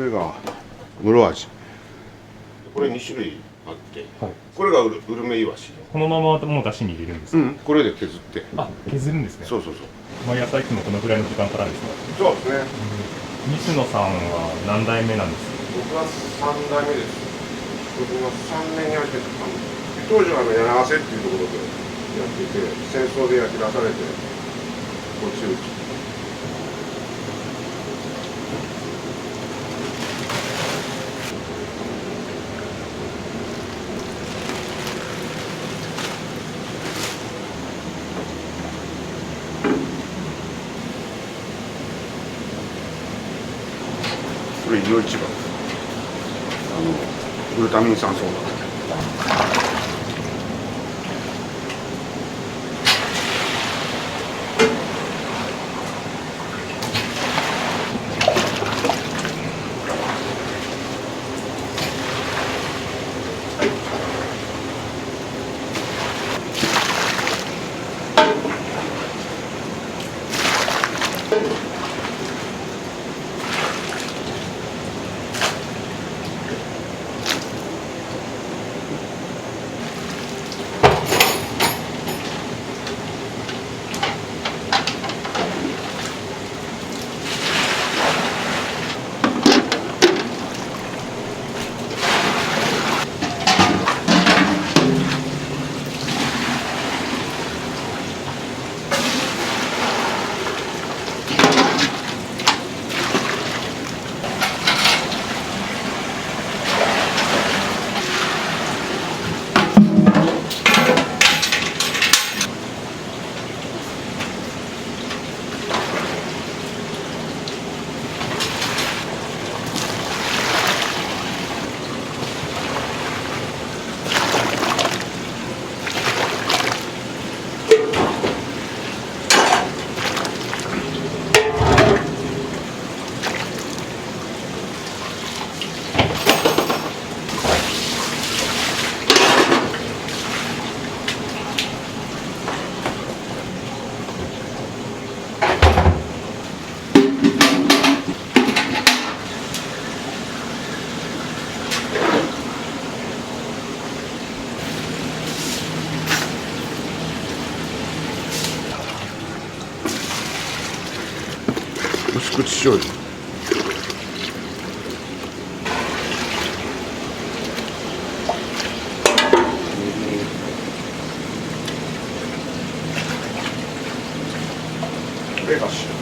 れが室味。これ2種類あって、はい、これがウルメイワシ。このままもう出汁に入れるんですか？うん、これで削って。あ、削るんですね。そうそうそう。毎朝いつもこのぐらいの時間からですか？そうですね。西野さんは何代目なんですか？僕は3代目です。僕が3年に入ってた。当時は柳ヶ瀬っていうところでやってて、戦争で焼き出されて落ちる。これ色一番グルタミン酸ソーダ。薄口醤油。レガシー。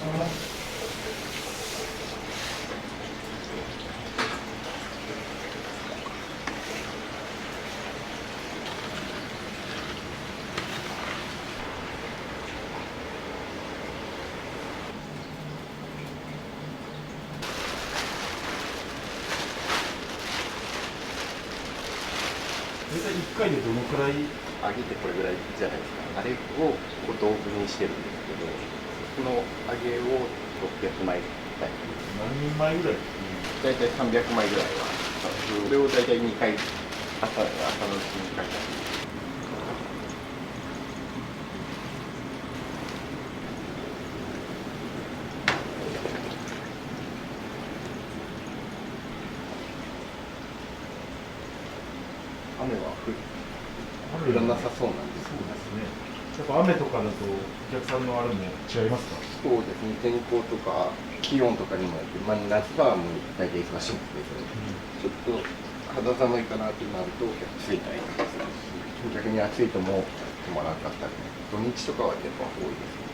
大体1回でどのくらい揚げてこれぐらいじゃないですか。あれをこう豆腐にしてるんですけど、その揚げを600枚タイプ。何人前ぐらい大体300枚ぐらいは。それを大体2回、朝のうちに2回。雨は降らなさそうなんですそうですね。やっぱ雨とかだとお客さんのあれも違いますか？そうですね、天候とか気温とかにもよって、夏場はもう大体忙しいんですけど、ちょっと肌寒いかなってなるとついたりとかするし、逆に暑いともう止まらなかったり、土日とかはやっぱ多いですね。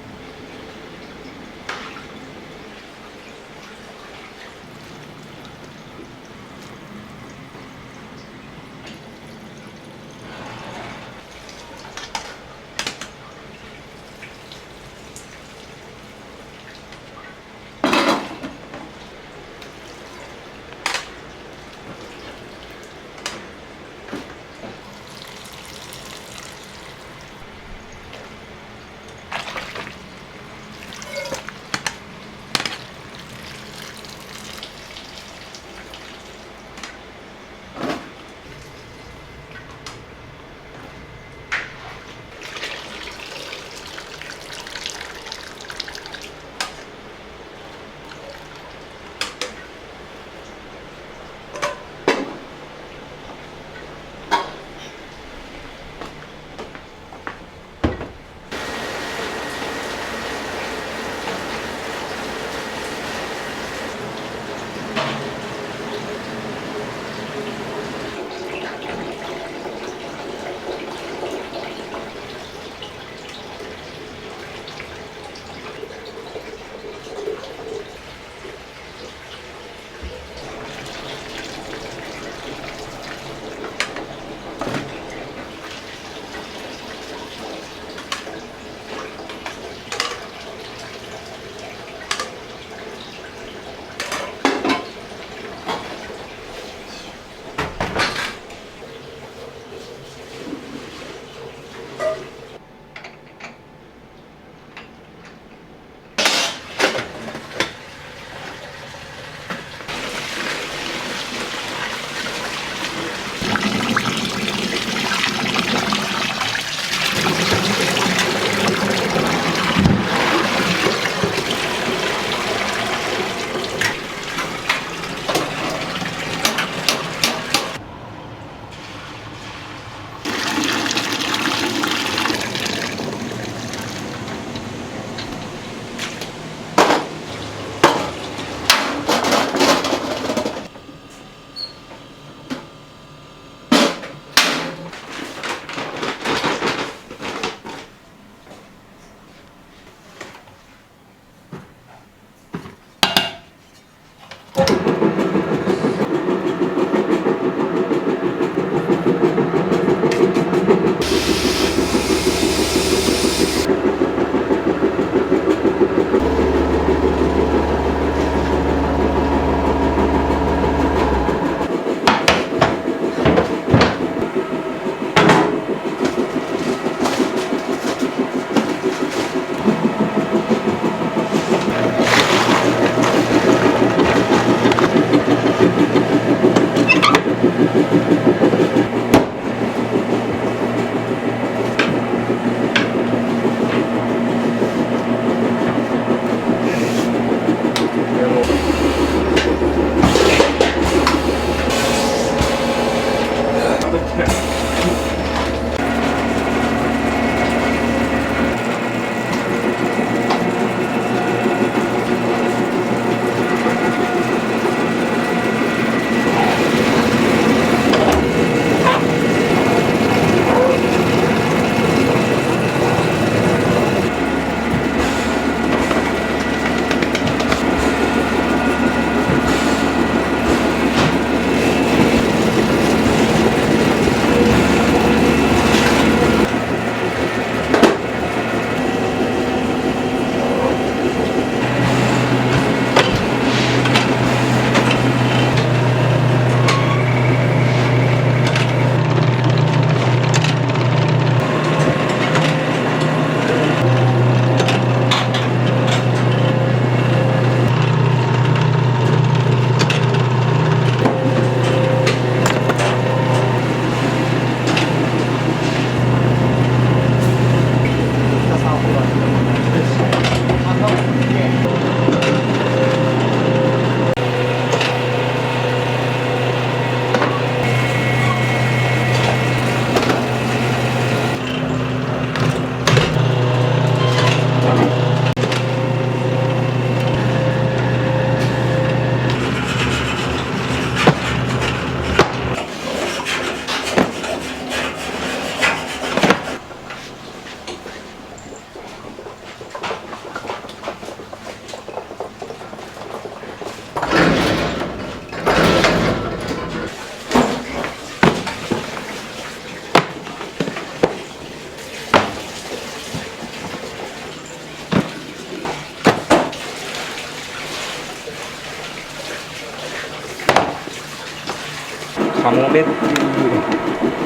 カモメっていう、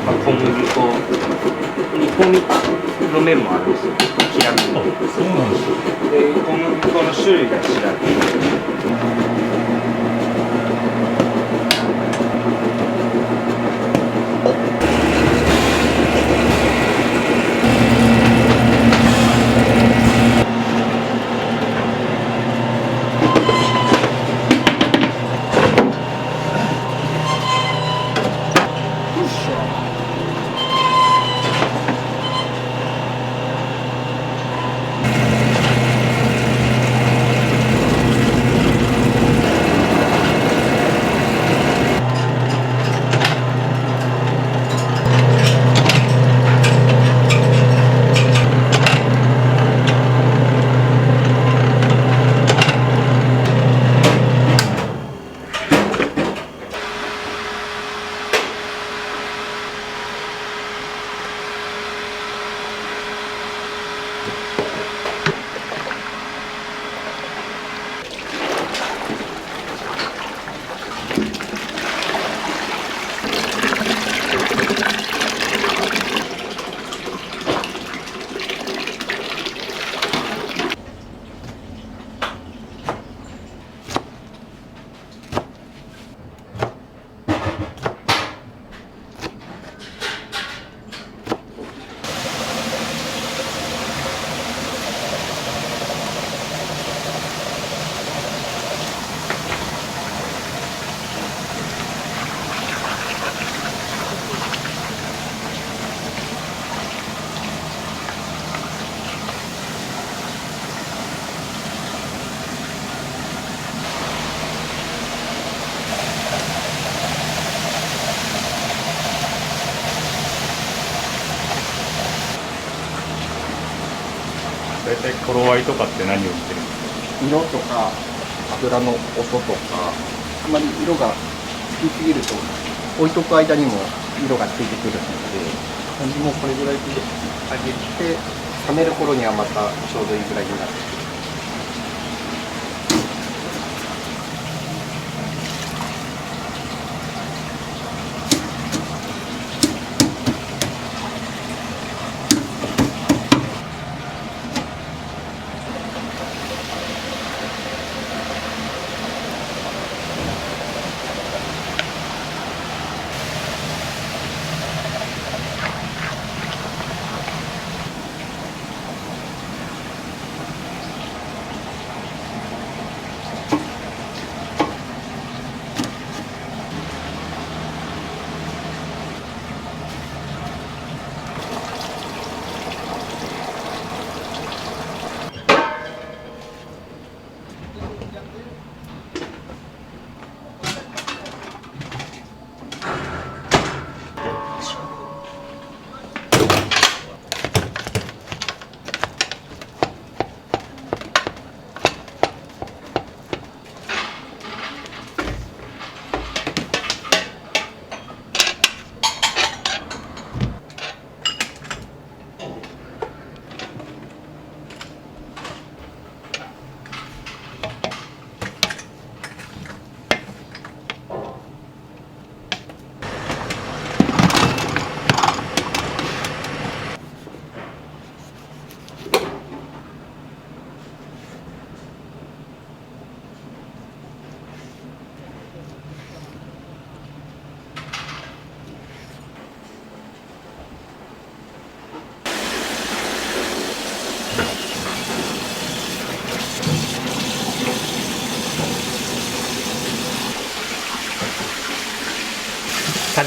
まあ、小麦粉煮込みの麺もあるんですよ。平麺そうなんですよ。で小麦粉の種類が違って大体頃合いとかって何を見てるんですか？色とか油の音とか、あまり色がつきすぎると置いとく間にも色がついてくるので、もうこれぐらいで揚げて冷める頃にはまたちょうどいいぐらいになる。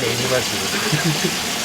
金いります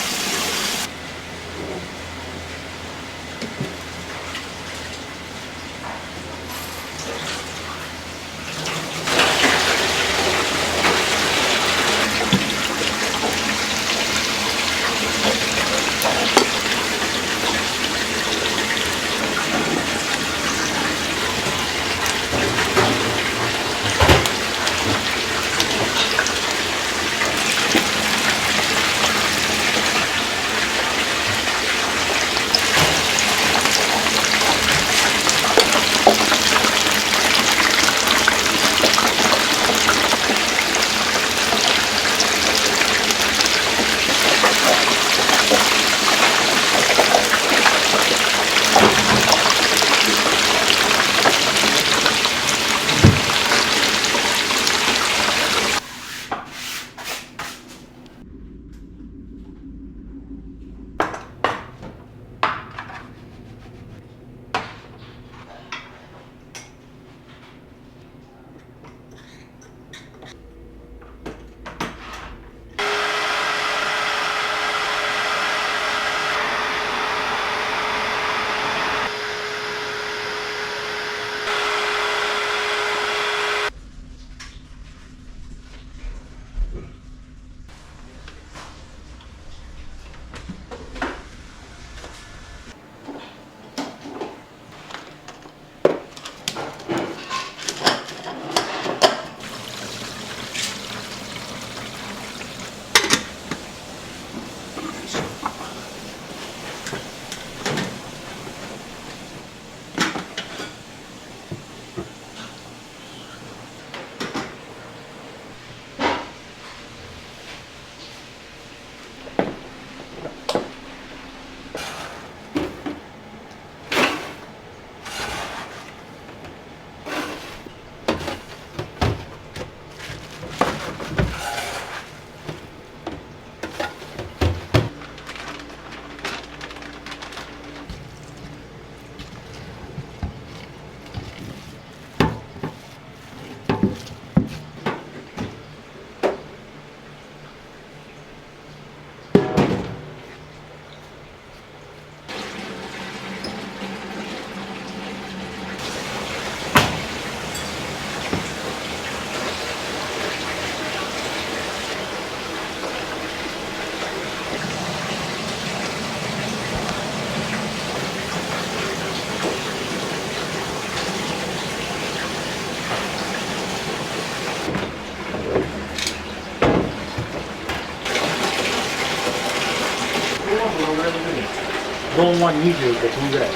丼は25分ぐらい。こ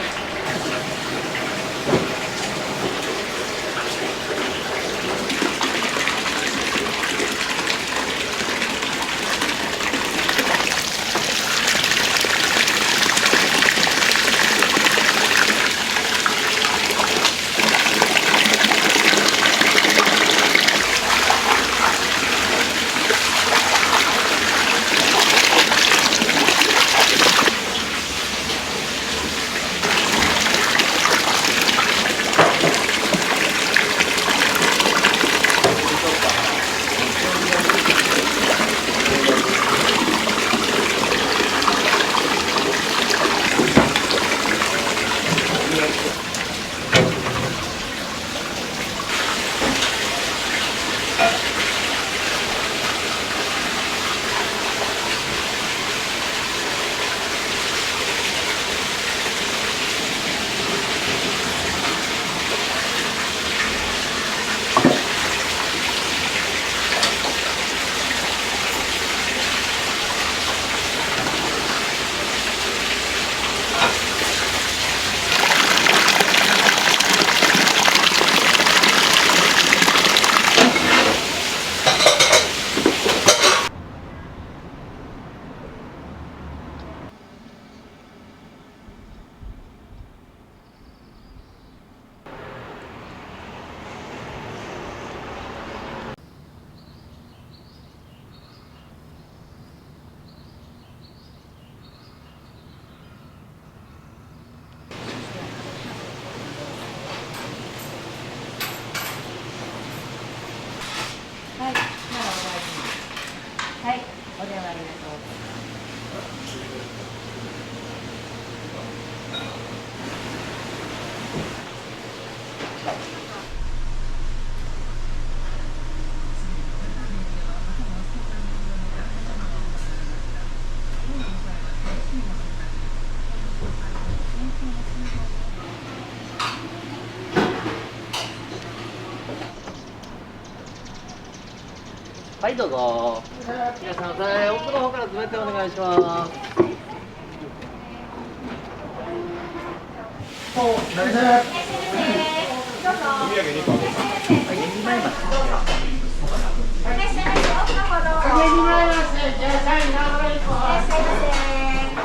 はい、どうぞ。いらっしゃいませ。奥の方から詰めてお願いします。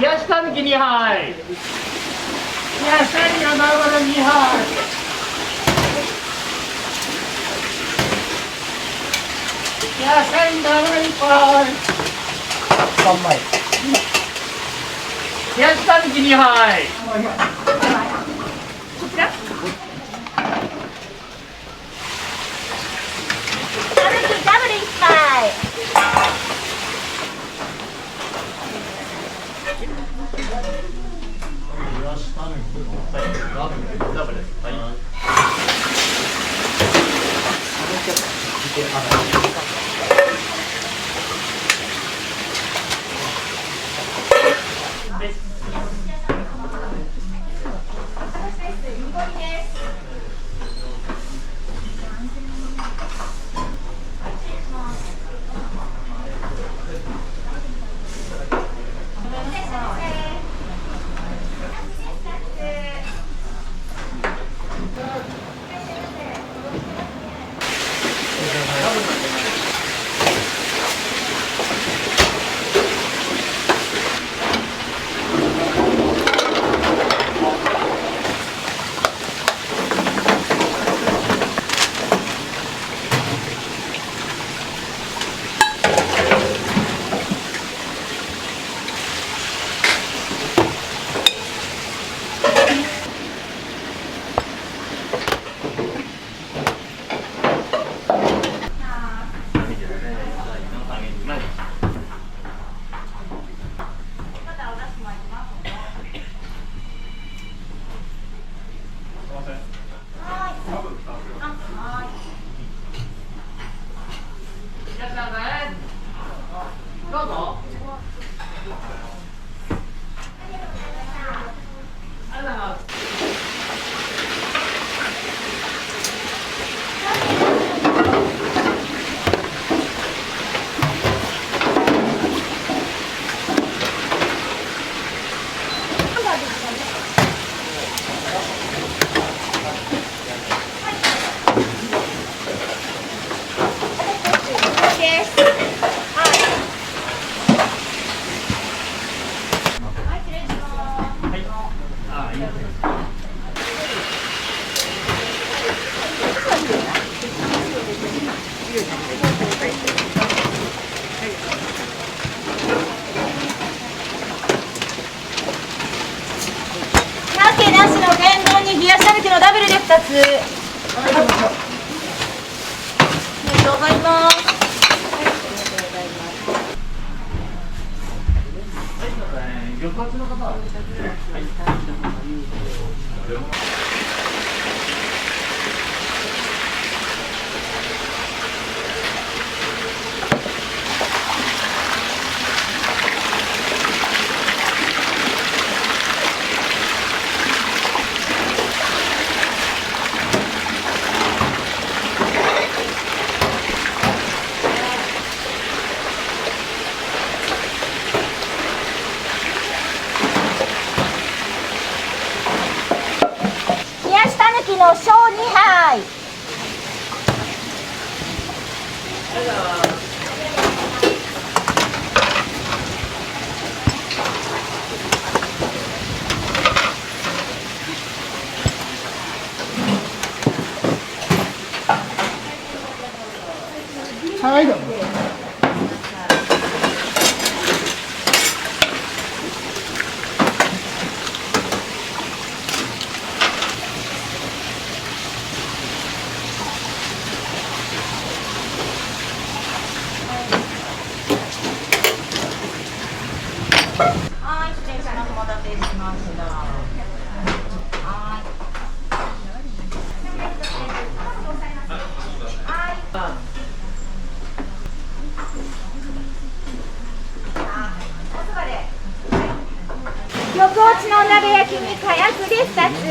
冷やしたぬき2杯。冷やしたぬきの生の2杯。冷やしたぬきの生の1杯。3枚。冷やしたぬき2杯。こちら。ダブル1杯。どうぞ。鮭なしの天丼に冷やしたぬきのダブルで2つ。ありがとうございます。魚活の方は。冷やしたぬきの小2杯。はい、どうぞ。はい、失礼します。お待たせしました。はい。横落ちの鍋焼きにかやくで2つ。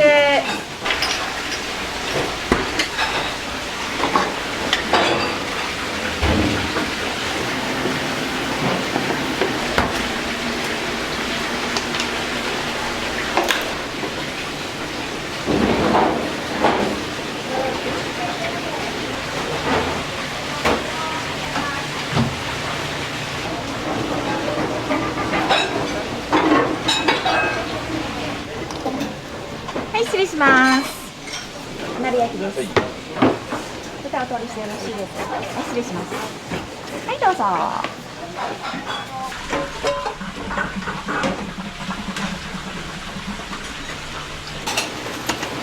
歌をお通りしてよろしいですか。失礼します。はい、どうぞ。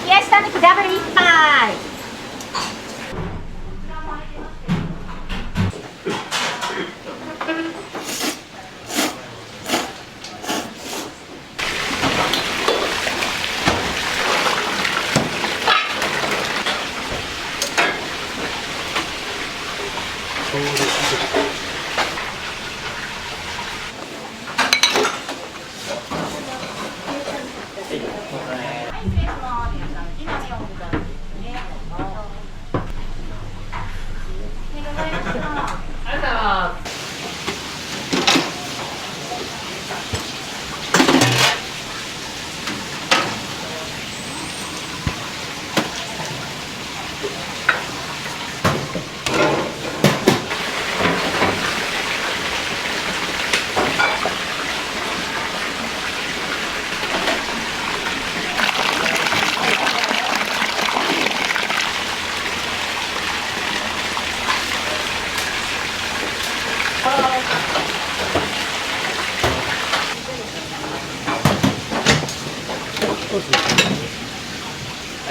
冷やしたぬきダブル一杯。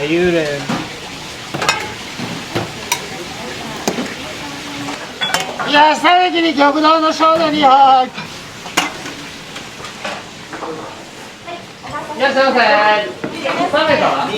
幽霊。いや、最後に極道の少年にはいらっしゃいませ。3名様。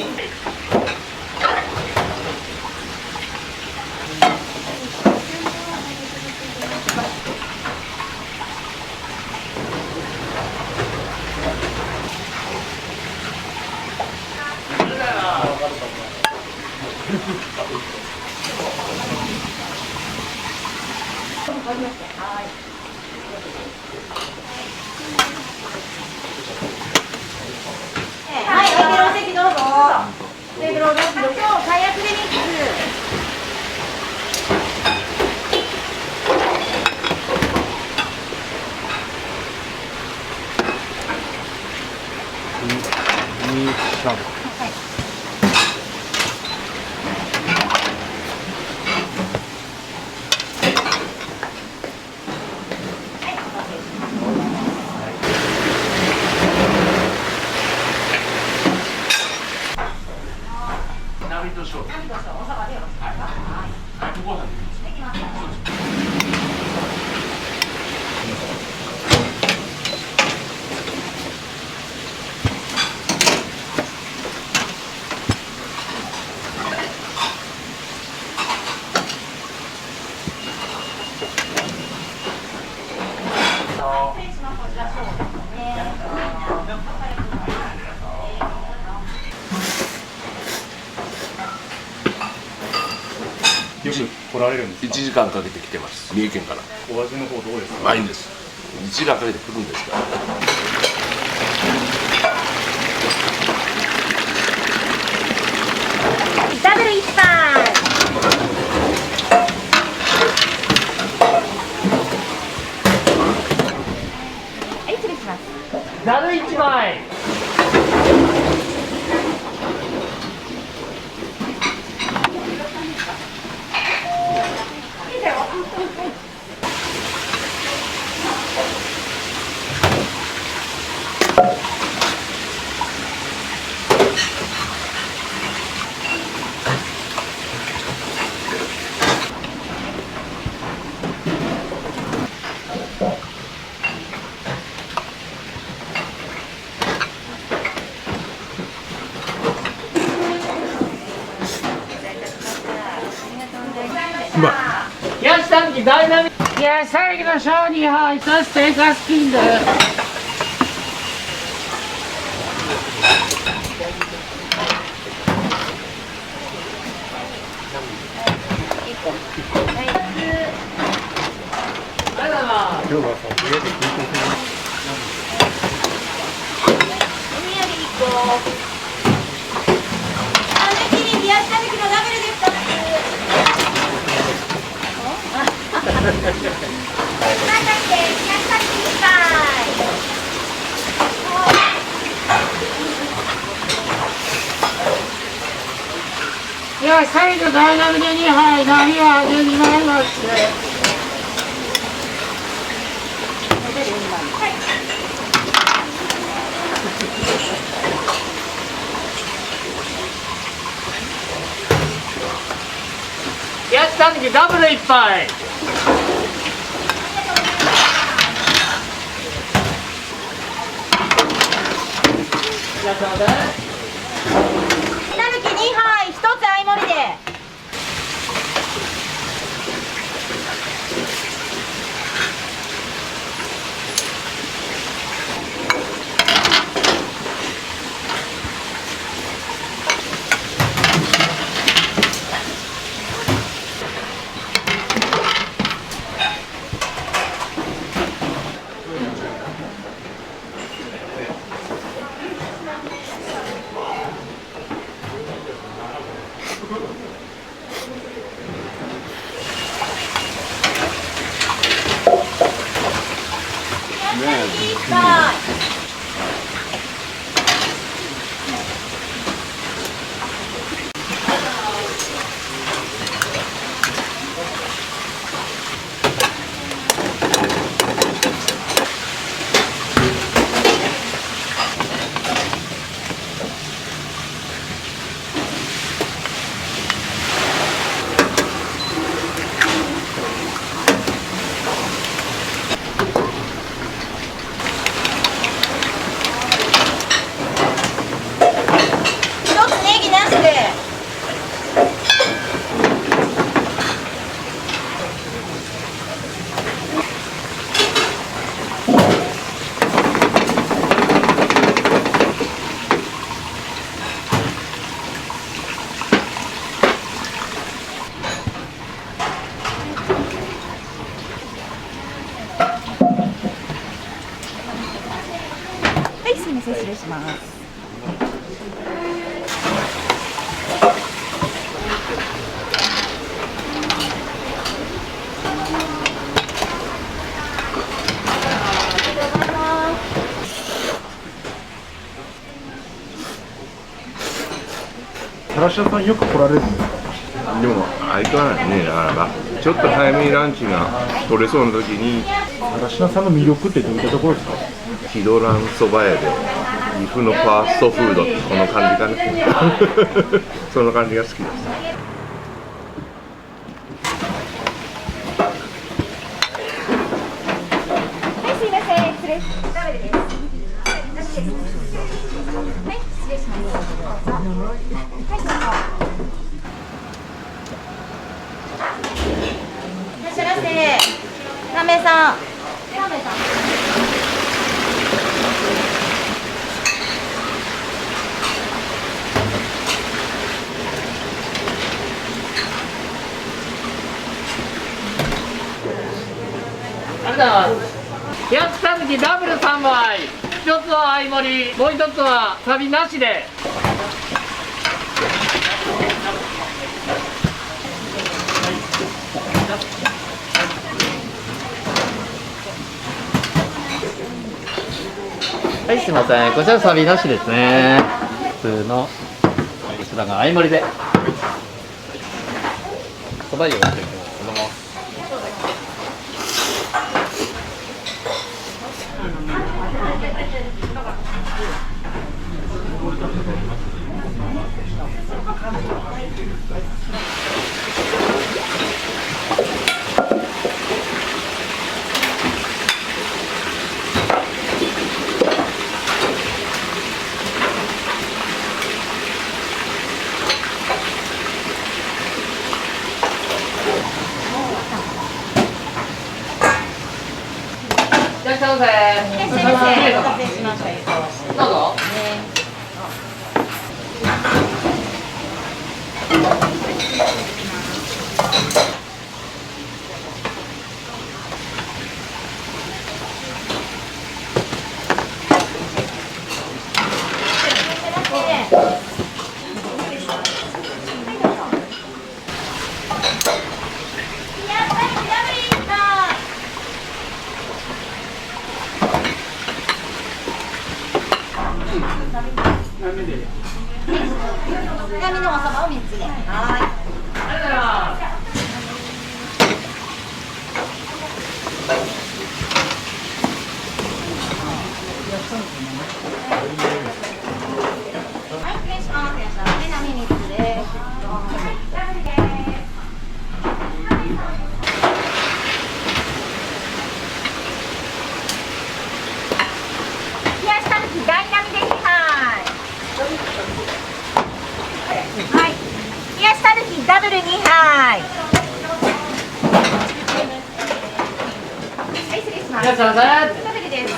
はい、お席どうぞ。テーブルをどうぞ。解約でミックス。よく来られるんですか。1時間かけて来てます。三重県からお味の方どうですか。うまいんです。1時間かけて来るんですからダブル一杯。はい、失礼します。ざる1枚。冷やしたぬきダイナミック。いや、最後の小にはいそしてガスキング。冷では再度ダイナミで2杯波を上げに参りまして。冷やしたぬきダブル1杯。たぬき2杯、1つ相盛りで。はい、すみません、失礼します。原下さんよく来られるんですか？でも相変わらずね、だからちょっと早めにランチが取れそうな時に原下さんの魅力ってどういったところですか？ヒドランそば屋で岐阜のファーストフードってこの感じかねその感じが好きです。はい、すみません、失礼します。ダメです。はい、失礼します。はい、どうぞ。いらっしゃいませ。ラーメンさん。ラーメンさん。ありがとうございます。冷やしたぬきダブル3杯。1つは相盛り、もう1つはサビなしで。はい、すみません。こちらサビなしですね。普通のこちらが相盛りで。そば湯をしていきます。いらっしゃいませ。いらっしゃいませ。お待たせしました。どうぞ。南のおそばを3つで。はい。2杯。はい、失礼します。いらっしゃいませ。一人です。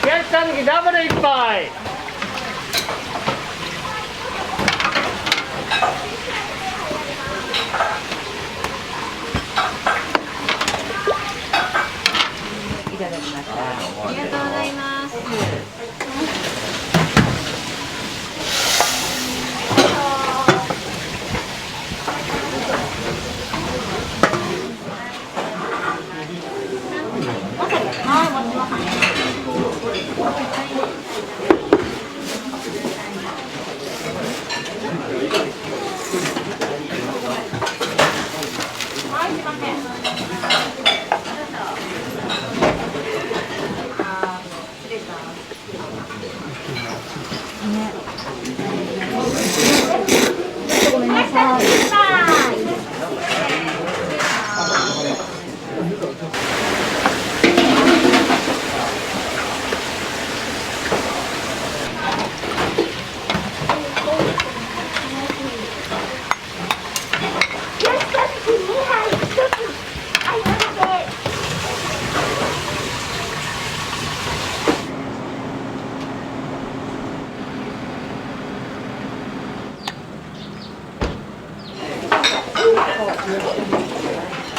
冷やしたぬきダブル1杯。いただきました。ありがとうございます。はい、持ちますはい、すいません。失礼します。ごめんなさい。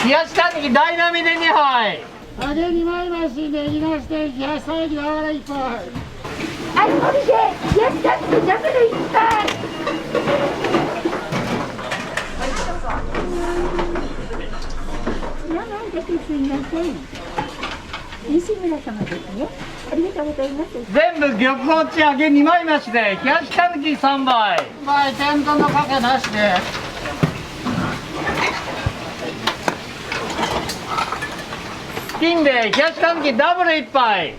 冷やしたぬきダイナミで2杯。揚げ2枚増しでいなして冷やしたきながら1杯。あ、これで冷やしたくてダブル1杯。なんだけすいません。西村様ですね。ありがとうございます。全部玉宝地揚げ2枚増しで冷やしたぬき3杯。天丼のかけなしで。金で冷やしたぬきダブル1杯。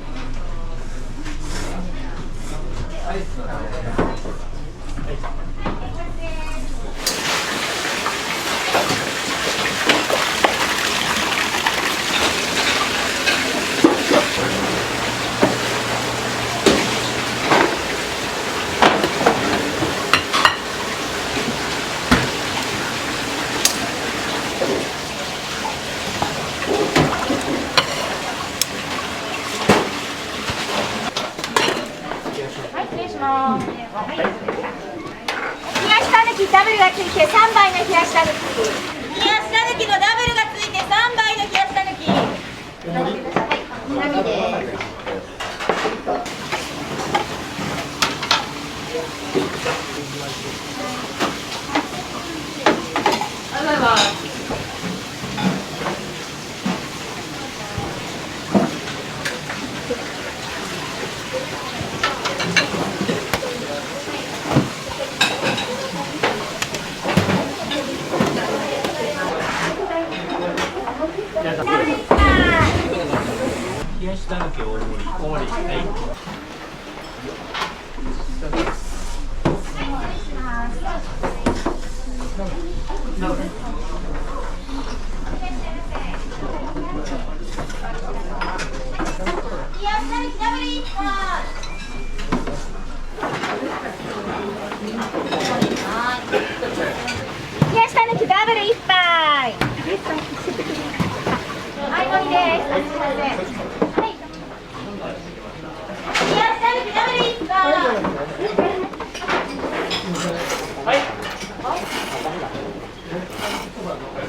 はい、失礼します。冷やしたぬきダブルがついて3杯の冷やしたぬき。冷やしたぬきのダブルがついて3杯の冷やしたぬき。はい、南です。ありがとうございます。冷やしたぬき大盛り。大盛り。はい。冷やしたぬきダブル1杯。はい、盛りです。すみません。はい。冷やしたぬきダブル1杯。はい。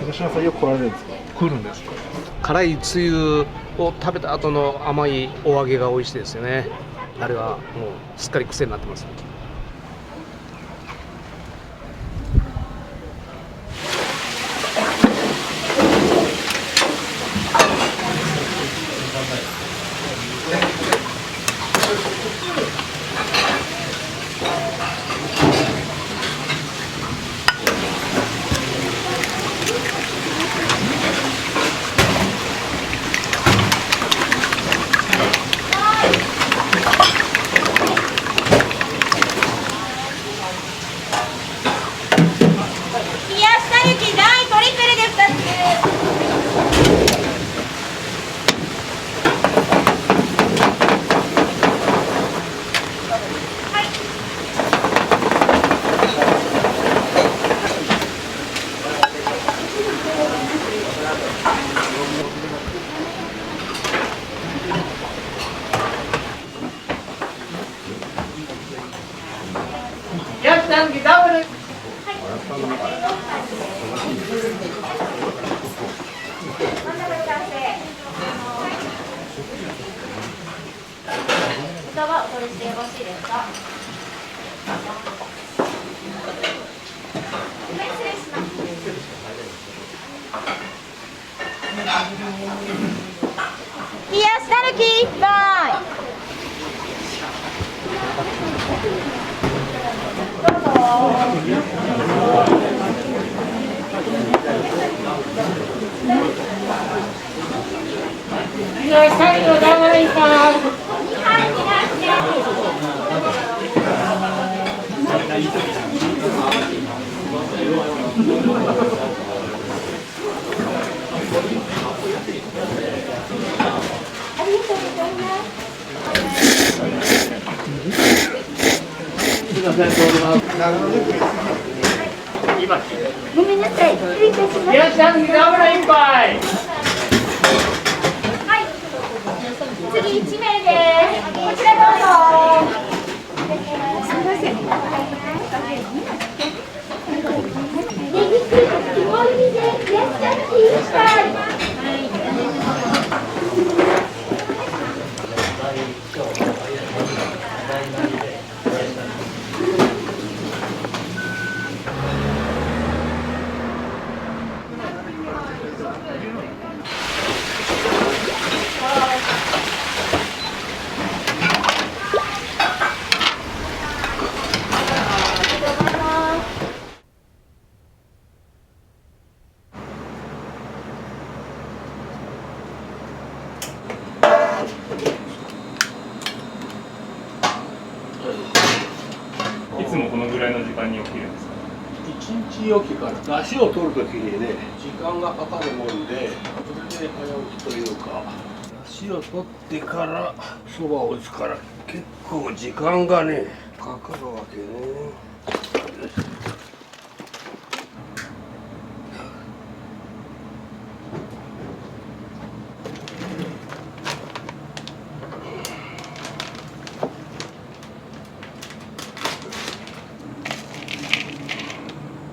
高島さんよく来られるんですか？来るんですか？辛いつゆを食べた後の甘いお揚げが美味しいですよね。あれはもうすっかり癖になってます。したぬきダブル。歌はお取りしてよろしいですか。失礼します。冷やしたぬき1杯。どうぞ。冷やしたぬきのダブル1杯。ごめんなさい。失礼いたします。冷やしたぬきダブル1杯。はい。次1名です。こちらどうぞ。すみません。ネギクリーム入りで冷やしたぬき1杯。いつもこのぐらいの時間に起きるんですか。一日おきから出汁を取るときにね、時間がかかるもんで、それで早起きというか、出汁を取ってからそばを打つから結構時間がねかかるわけね。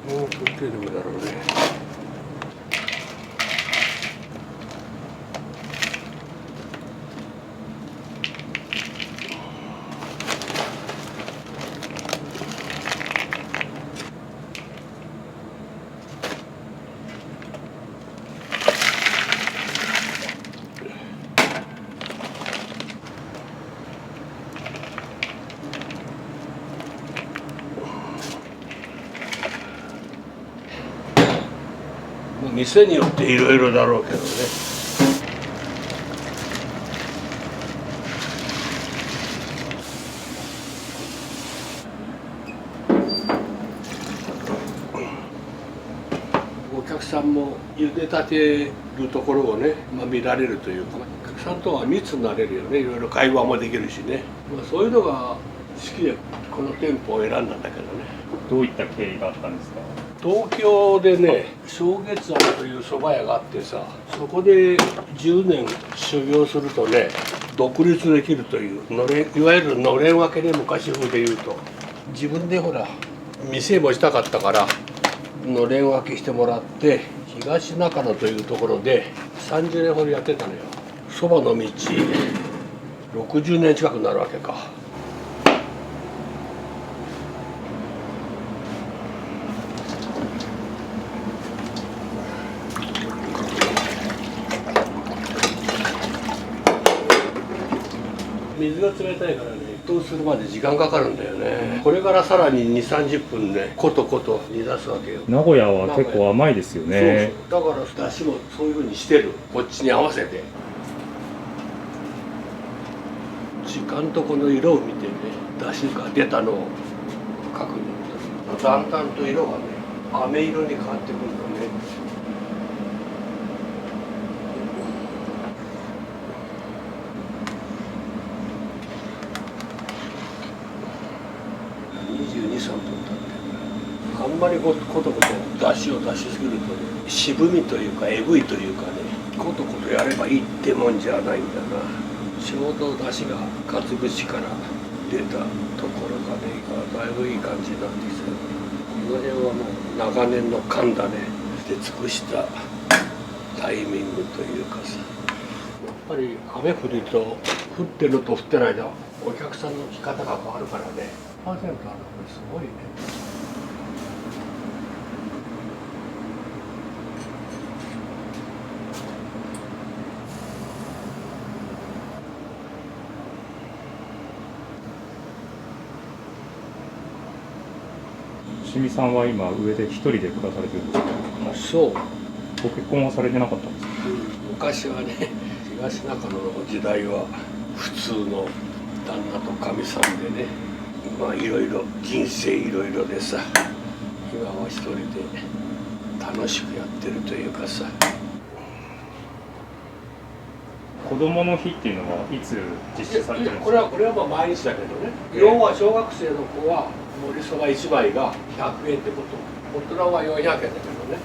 もう取ってるんだろうね。店によっていろいろだろうけどね。お客さんも茹でたてるところをね、見られるというか、お客さんとは密になれるよね。いろいろ会話もできるしね、そういうのが好きでこの店舗を選んだんだけどね。どういった経緯があったんですか。東京でね、正月庵という蕎麦屋があってさ、そこで10年修行するとね、独立できるといういわゆるのれん分けで、昔風で言うと、自分でほら店持ちたかったからのれん分けしてもらって、東中野というところで30年ほどやってたのよ。蕎麦の道60年近くなるわけか。水が冷たいからね、沸騰するまで時間かかるんだよね。これからさらに2、30分ね、ことこと煮出すわけよ。名古屋は結構甘いですよね。そうそう、だから出汁もそういうふうにしてる。こっちに合わせて時間とこの色を見てね、出汁が出たのを確認する。だんだんと色がね、飴色に変わってくるのね。22、3分経ってる。あんまりこと出汁を出しすぎるとね、渋みというかえぐいというかね、ことことやればいいってもんじゃないんだな。ちょうど出汁がかつ節から出たところがねだいぶいい感じになってきてる。この辺はもう長年の勘だね。で尽くしたタイミングというかさ、やっぱり雨降ると降ってるのと降ってないのお客さんの来方が変わるからね。パーセントあるのこれすごいね。清水さんは今上で一人で暮らされてるんですか？そう。ご結婚はされてなかったんですか？昔はね、東中野の時代は普通の旦那とかみさんでね、まあいろいろ人生いろいろでさ、今は一人で楽しくやってるというかさ。子供の日っていうのはいつ実施されてるんですか？これはまあ毎日だけどね。要は小学生の子は盛りそば1枚が100円ってこと。大人は400円だけどね。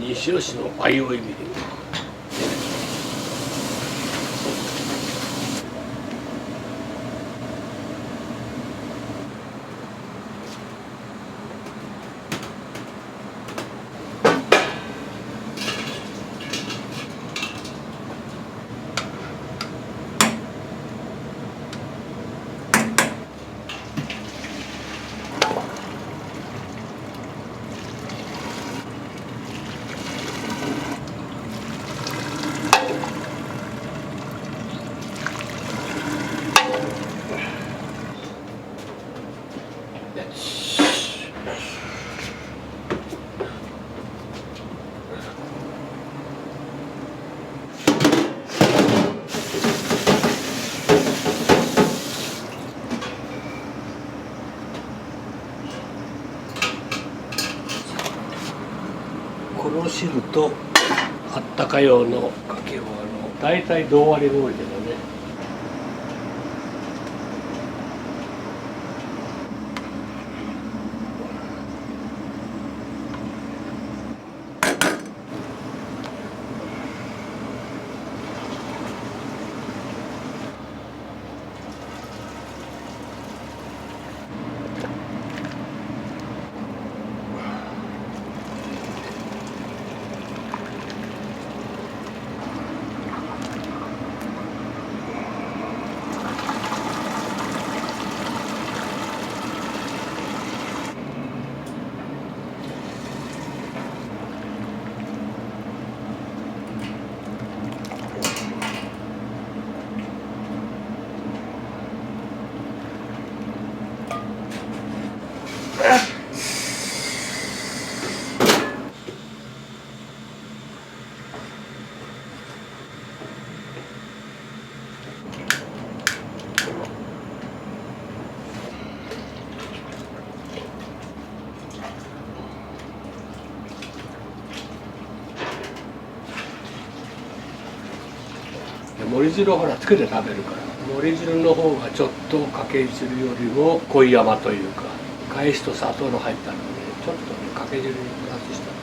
西尾市の相生ビル。この汁とあったか用のかけは大体同割りが多いけどね。盛り汁をほらつけて食べるから盛り汁の方がちょっとかけ汁よりも濃い甘というか返しと砂糖の入ったのでちょっとねかけ汁にプラスした。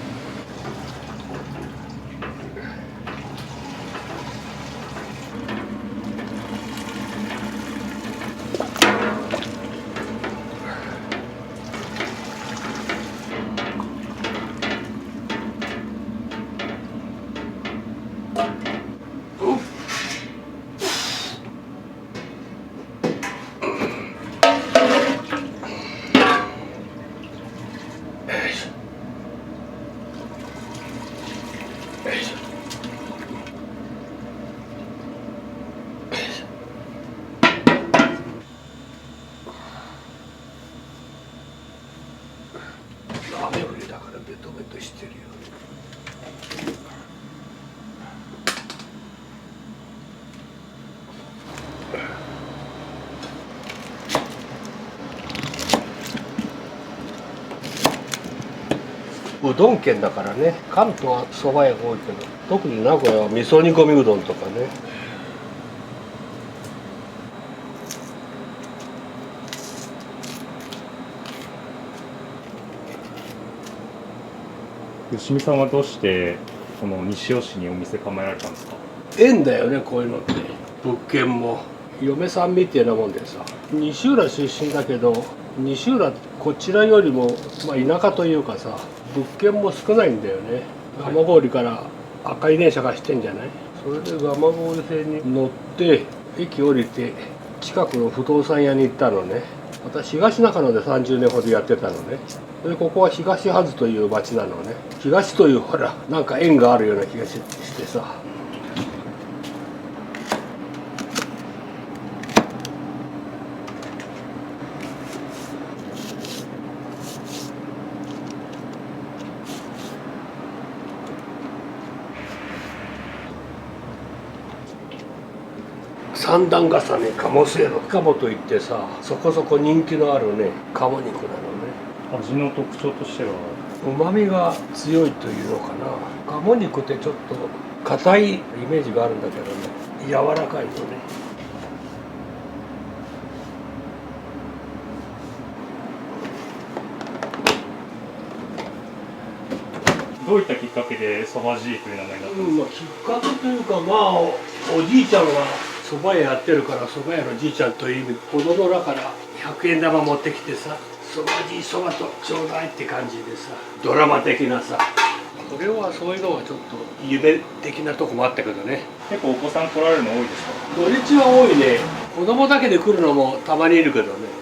とめとしてるよ。うどん県だからね、関東は蕎麦屋が多いけど、特に名古屋は味噌煮込みうどんとかね。吉見さんはどうしてこの西尾市にお店構えられたんですか？縁だよね、こういうのって。物件も嫁さんみたいなもんでさ、西浦出身だけど、西浦こちらよりも、まあ、田舎というかさ、物件も少ないんだよね。蒲郡から赤い電車が走ってんじゃない。それで蒲郡線に乗って駅降りて近くの不動産屋に行ったのね。私東中野で30年ほどやってたのね。でここは東はずという町なのね。東というほらなんか縁があるような気がしてさ。三段重ね鴨せいろ鴨といってさ、そこそこ人気のあるね鴨肉なのね。味の特徴としては旨味が強いというのかな。鴨肉ってちょっと硬いイメージがあるんだけどね、柔らかいのね。どういったきっかけでそばじいという名前になったんですか？きっかけというか、まあおじいちゃんが蕎麦屋やってるから蕎麦屋のじいちゃんという意味、子供だから100円玉持ってきてさ、蕎麦じい蕎麦とちょうだいって感じでさ、ドラマ的なさ。これはそういうのはちょっと夢的なとこもあったけどね。結構お子さん来られるの多いですか？土日は多いね。子供だけで来るのもたまにいるけどね。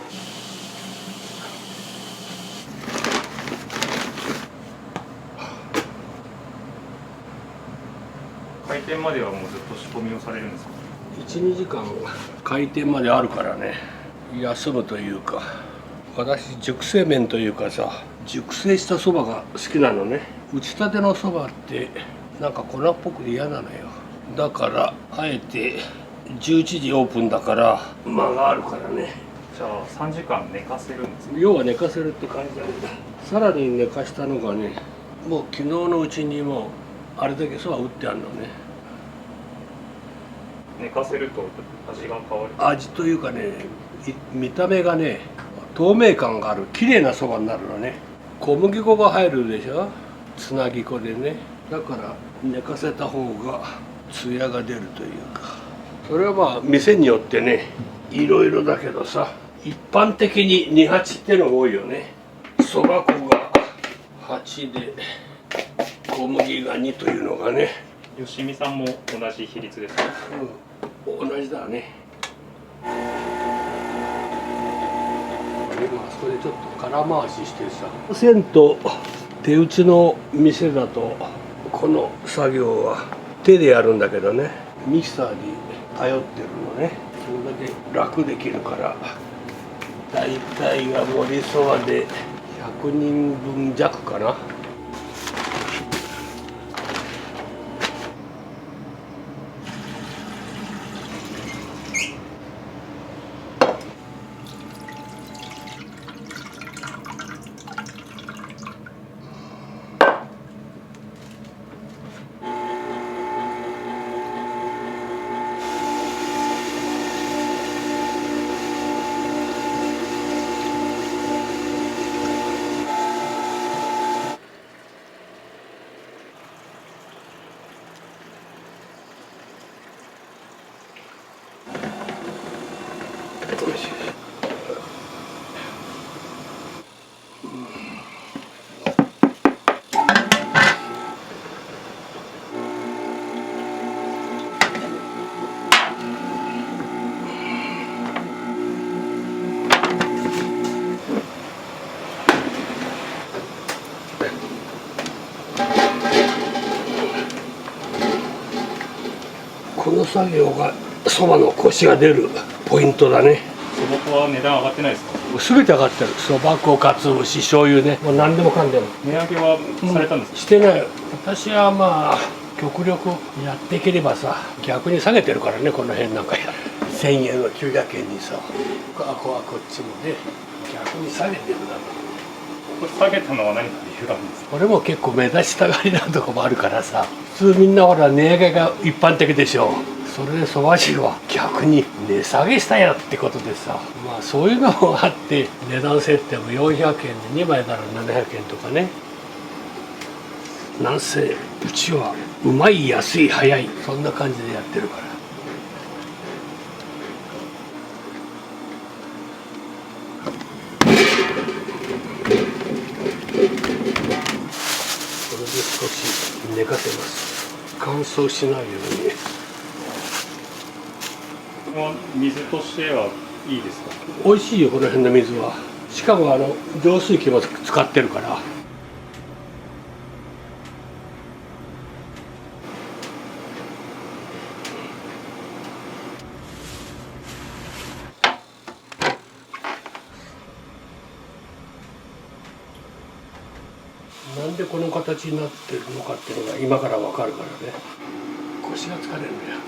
開店まではもうずっと仕込みをされるんですか？1、2時間開店まであるからね、休むというか。私熟成麺というかさ、熟成したそばが好きなのね。打ちたてのそばってなんか粉っぽくて嫌なのよ。だからあえて11時オープンだから間があるからね。じゃあ3時間寝かせるんですか？要は寝かせるって感じだね。さらに寝かしたのがね、もう昨日のうちにもうあれだけそば打ってあるのね。寝かせると味が変わる？味というかね、見た目がね透明感がある綺麗なそばになるのね。小麦粉が入るでしょ、つなぎ粉でね。だから寝かせた方が艶が出るというか。それはまあ店によってねいろいろだけどさ、一般的に2八ってのが多いよね。そば粉が8で小麦が2というのがね。吉見さんも同じ比率ですか？同じだね。今あそこでちょっと空回ししてさ、銭湯手打ちの店だとこの作業は手でやるんだけどね、ミキサーに頼ってるのね。それだけ楽できるから。大体が盛りそばで100人分弱かな。この作業がそばのコシが出るポイントだね。そば粉は値段上がってないですか？全て上がってる。そば粉、かつお節、醤油ね、もう何でもかんでも。値上げはされたんですか？してない。私はまあ極力やっていければさ、逆に下げてるからね、この辺なんかや1000円を900円にさ、こっちもね逆に下げてるな。これ下げたのは何か理由があるんですか？これも結構目立ちたがりなとこもあるからさ、普通みんなほら値上げが一般的でしょ。それでそば汁は逆に値下げしたやってことでさ、まあそういうのもあって値段設定も400円で2枚なら700円とかね。なんせうちはうまい安い早いそんな感じでやってるから。これで少し寝かせます。乾燥しないように。水としてはいいですか？美味しいよ、この辺の水は。しかも浄水器も使ってるから。なんでこの形になってるのかっていうのが今からわかるからね。腰が疲れるんだよ。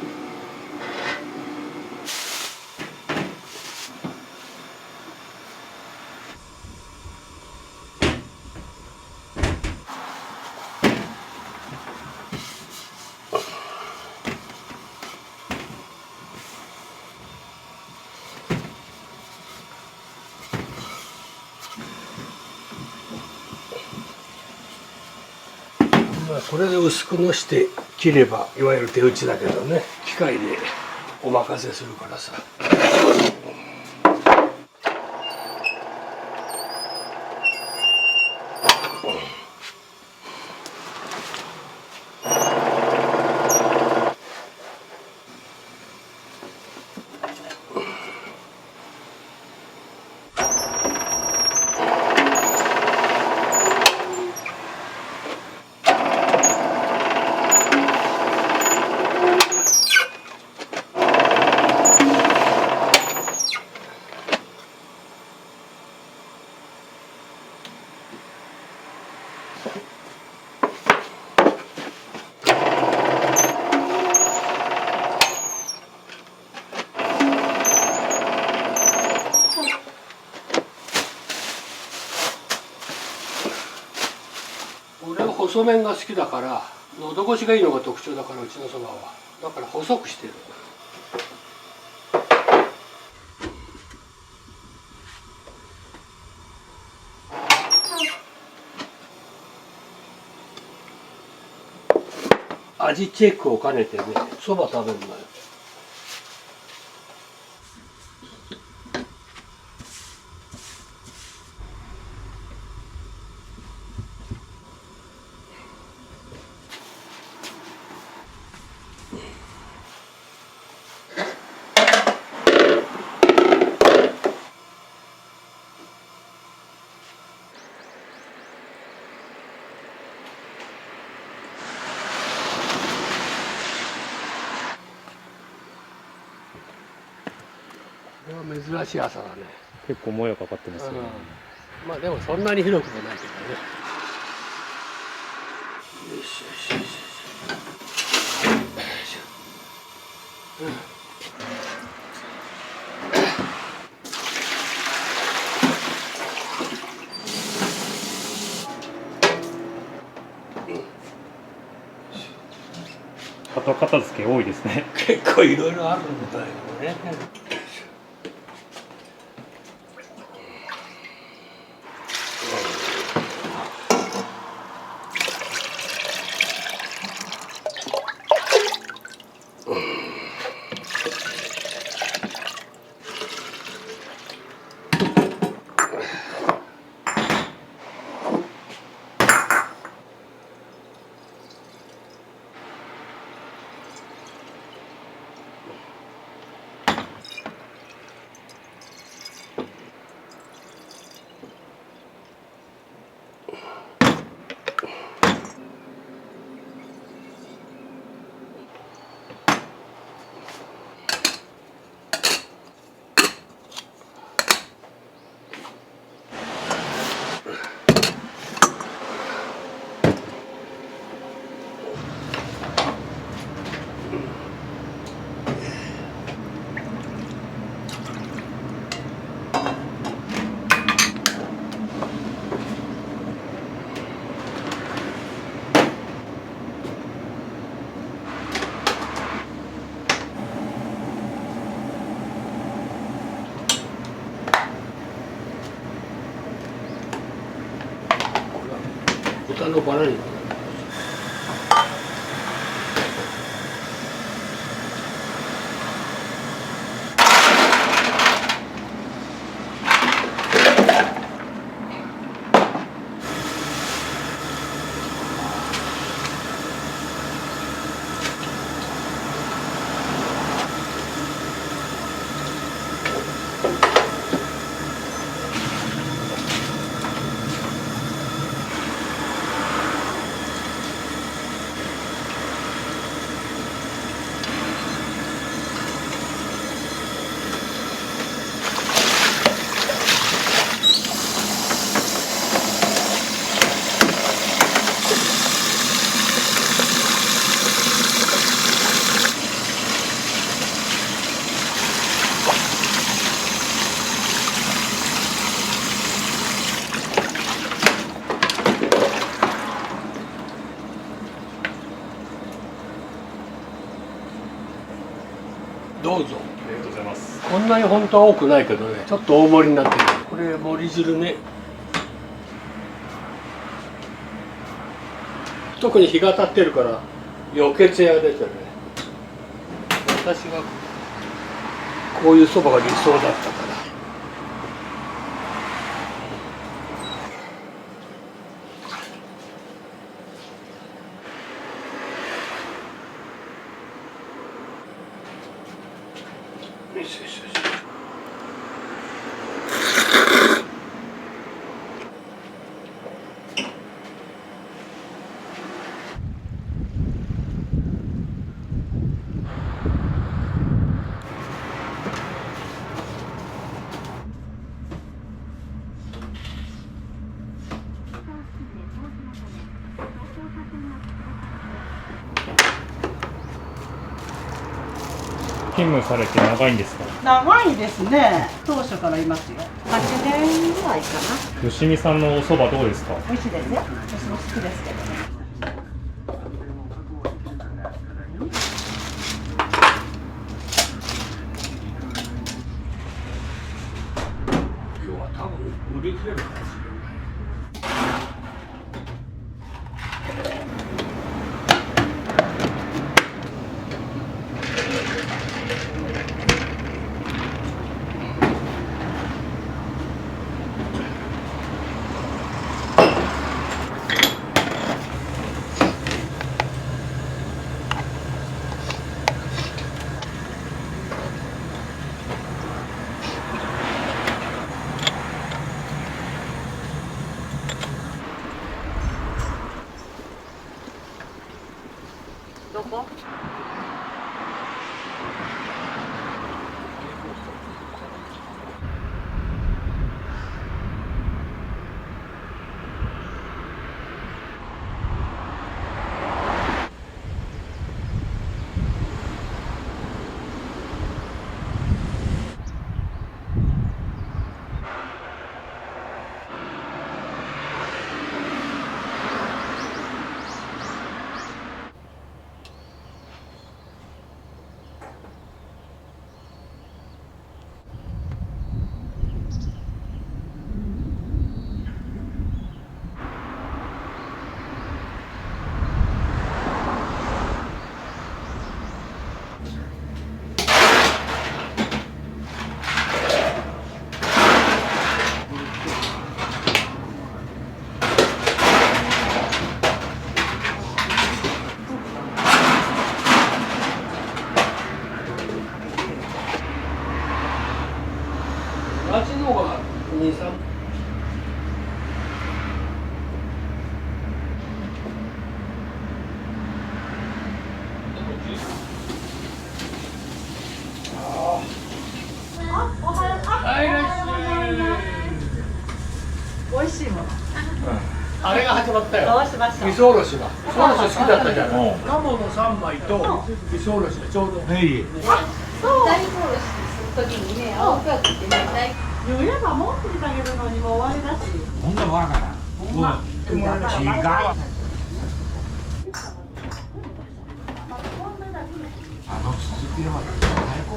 これで薄くのして切ればいわゆる手打ちだけどね、機械でお任せするからさ。俺は細麺が好きだから喉越しがいいのが特徴だから、うちのそばはだから細くしてる。味チェックを兼ねてね、そば食べるのよ。これは珍しい朝だね。結構もやかかってますよね。まあでもそんなに広くもないけどね。よしよしよしよし。後片付け多いですね。結構いろいろあるんだよね。豚のバラ肉。どうぞ。ありがとうございます。こんなに本当は多くないけどね、ちょっと大盛りになってる。これ盛り汁ね。特に日が当たってるから余計艶が出てるね。私はこういうそばが理想だったから。よしよしよし。勤務されて長いんですか？長いですね。当初からいますよ。8年ぐらいかな。吉見さんのお蕎麦どうですか？美味しいですよ。私も好きですけどね。今日は多分売り切れるかもしれない。どこ？あっちの方が2、3。美味しいもの。あれが始まったよ。どうしましょう。味噌おろしが。味噌おろし好きだったじゃない。鴨の3枚と味噌おろしがちょうど。そう。大根おろしするときにね、青くってね、言えば持っててあげるのにもう終わりだし。ほんならわからん。もう違う。続きでまた最高。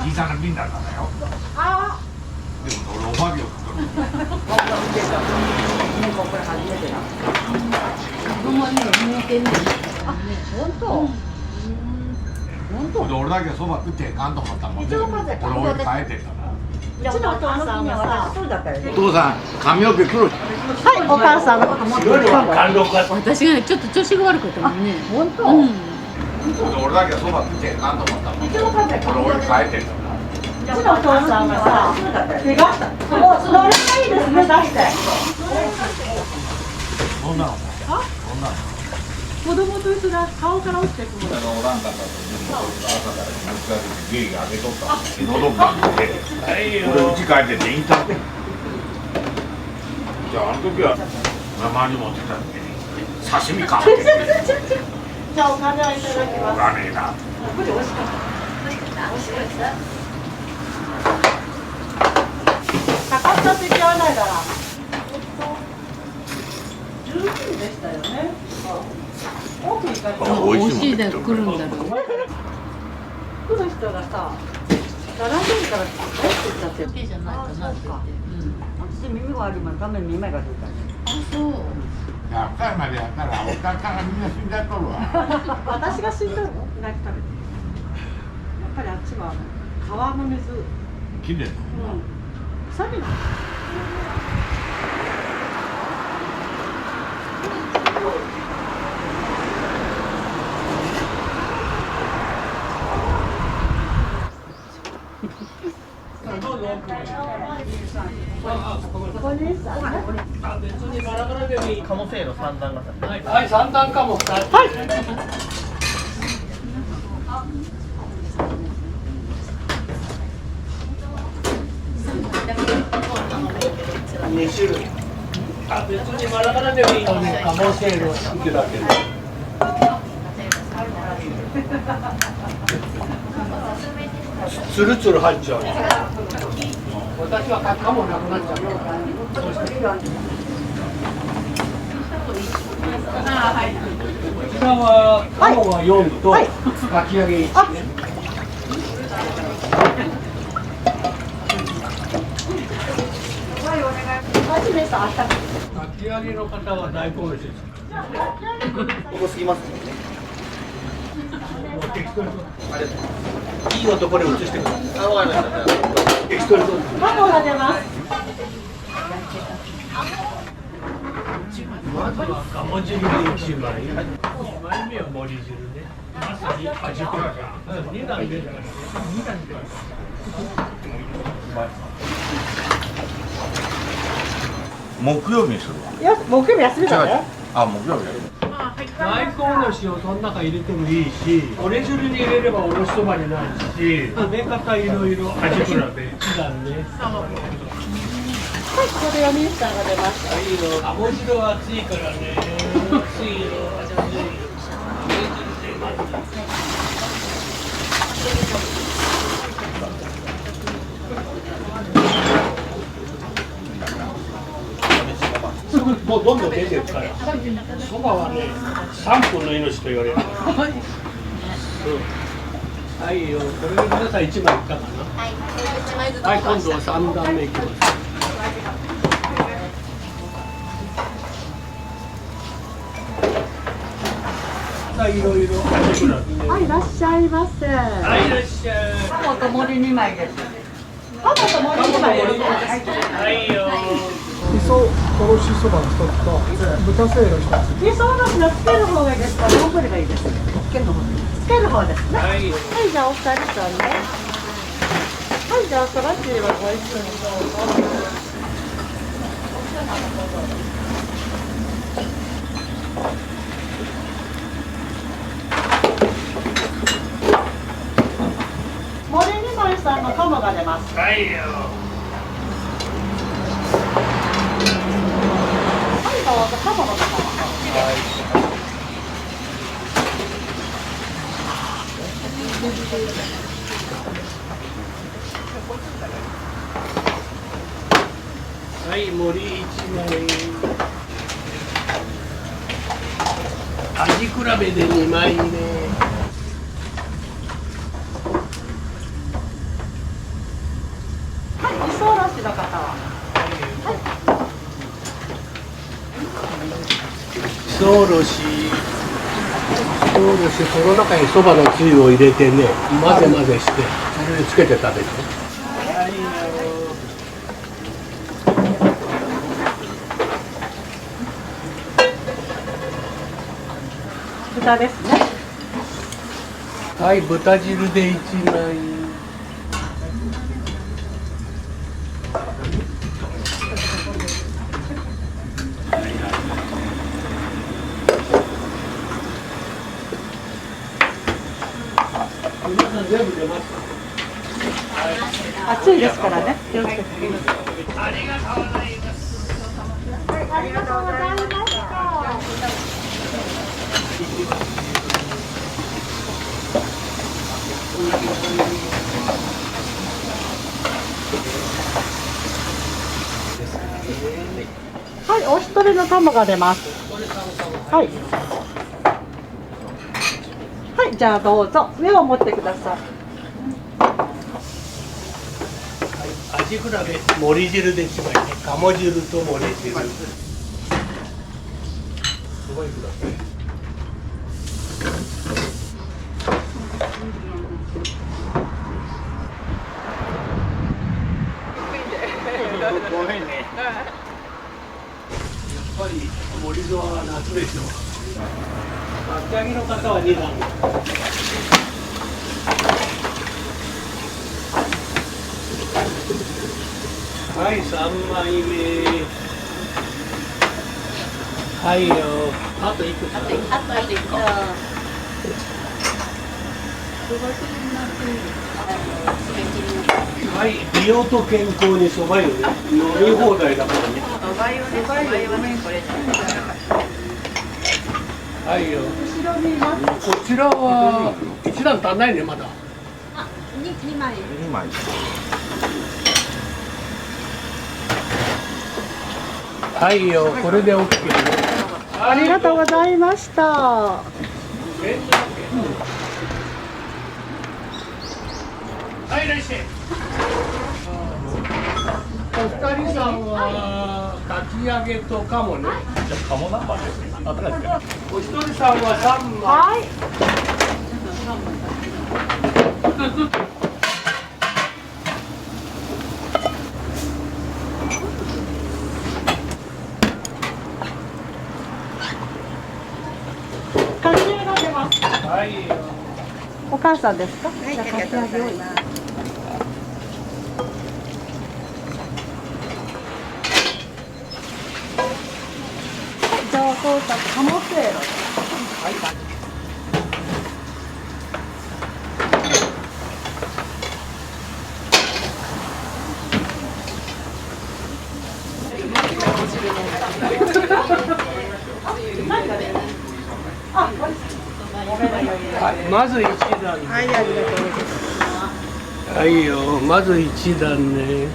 じいさんの瓶だったんだよ。あば業作る。これ初めてだ。ほんまに見えてんねん。あ、本当。俺だけそば食ってかんと思ったもん。俺置いて帰ってたな。うちのお母さんはさ、そうだったよね。お父さん髪の毛黒い。はい、お母さん。私がね、ちょっと調子が悪くてもね。本当。俺だけそば食ってかんと思ったもん。俺置いて帰ってたな。うちのお父さんはさ、怪我した。もうそれがいいですね、出して。そんなの。子供と一緒だ、顔から落ちてくる。おらんかったと朝から水が出てゲイが上げとった喉がんで俺家帰っててインターネットじゃああの時は生に持ってたんで刺身買ってじゃあお金はいただきます。お金なこれ美味しかった。美味しかった。美味しかった。かかったって言わないから。11時でしたよね。奥行かれた。美味しいで来るんだろう。来る人がさ、並んでるから大好きだって。好きじゃないかなって言って。私耳が悪いもん、画面2枚が出た。あ、そう。岡山でやったらおかからみんな死んじゃっとるわ私が死んだの？うなぎ食べて。やっぱりあっちは川の水。きれい。臭みの。鴨せいの三段型。はい、三段かも2つ。はい。2種類。あ、別にバラバラでもいいのね。鴨せいの好きだけど。つるつる入っちゃう。私は鴨なくなっちゃう。こちらは鴨は4とかき揚げ1ね。かき揚げの方は大根おろしです。ここすぎますね。いい男で映してください。あ、わかりました。適当にどうぞ。鴨が出ます。まずは鴨汁で1枚。2枚目は盛り汁ね。まさに味プラが2段出るからね。2段出る。木曜日にするわ木曜日休みだね。あ、木曜日やる大根おろしをその中入れてもいいし、折れ汁に入れればおろしそばになるし、食べ方いろいろ味比べ2段ね。はい、これはミンさんが出ました。いいよ。鴨汁は熱いからね。熱いよ。熱いよ。もうどんどん出てるから。そばはね、3分の命と言われる。はい、よ。これで皆さん1枚いったかな。はい、今度は3段目いきます。いろいろ。はい、いらっしゃいませ。はい、いらっしゃい。鴨と盛り2枚です。鴨と盛り2枚です。はいよ。味噌おろしそばの1つと豚せいろ1つ。味噌おろしのつける方がいいですか、丼がいいです。つける方です。つける方ですね。はい、じゃあお二人さんね。はい、じゃあそらちはご一緒にどうぞ。森二枚さんの鴨が出ます。はいよ。はい、どうぞ鴨の方。はい、盛り1枚。味比べで2枚目。はい、味噌おろしの方は。おろしこの中にそばのつゆを入れてね混ぜ混ぜしてそれでつけて食べる。豚ですね。はい、豚汁で1枚。全部出ます。熱いですからね。気をつけて。ありがとうございます。ありがとうございました。はい、お一人の玉が出ます。はい。はい、じゃあどうぞ上を持ってください。味比べ盛り汁で1枚ね。鴨汁と盛り汁。すごいください。ごめんね。やっぱり盛りそばは夏でしょう。かき揚げの方は2段。はい、3枚目。はいよ。あと1個。あと1個。はい、美容と健康にそば湯ね。飲み放題だからね。そば湯ね、そば湯はね、これ。はいよ。こちらは1段足んないね、まだ。あ、2枚。2枚。はいよ、これで OK ね。ありがとうございました。はい、いらっしゃい。お二人さんはかき揚げと鴨ね。じゃあ鴨南蛮ですね。あ、高いですか。お一人さんは3枚。はい。かき揚げが出ます。はい。お母さんですか。はい、じゃあかき揚げを。上等さ鴨せいろ。はい。はい、まず1段。はい、ありがとうございます。はいよ、まず1段ね。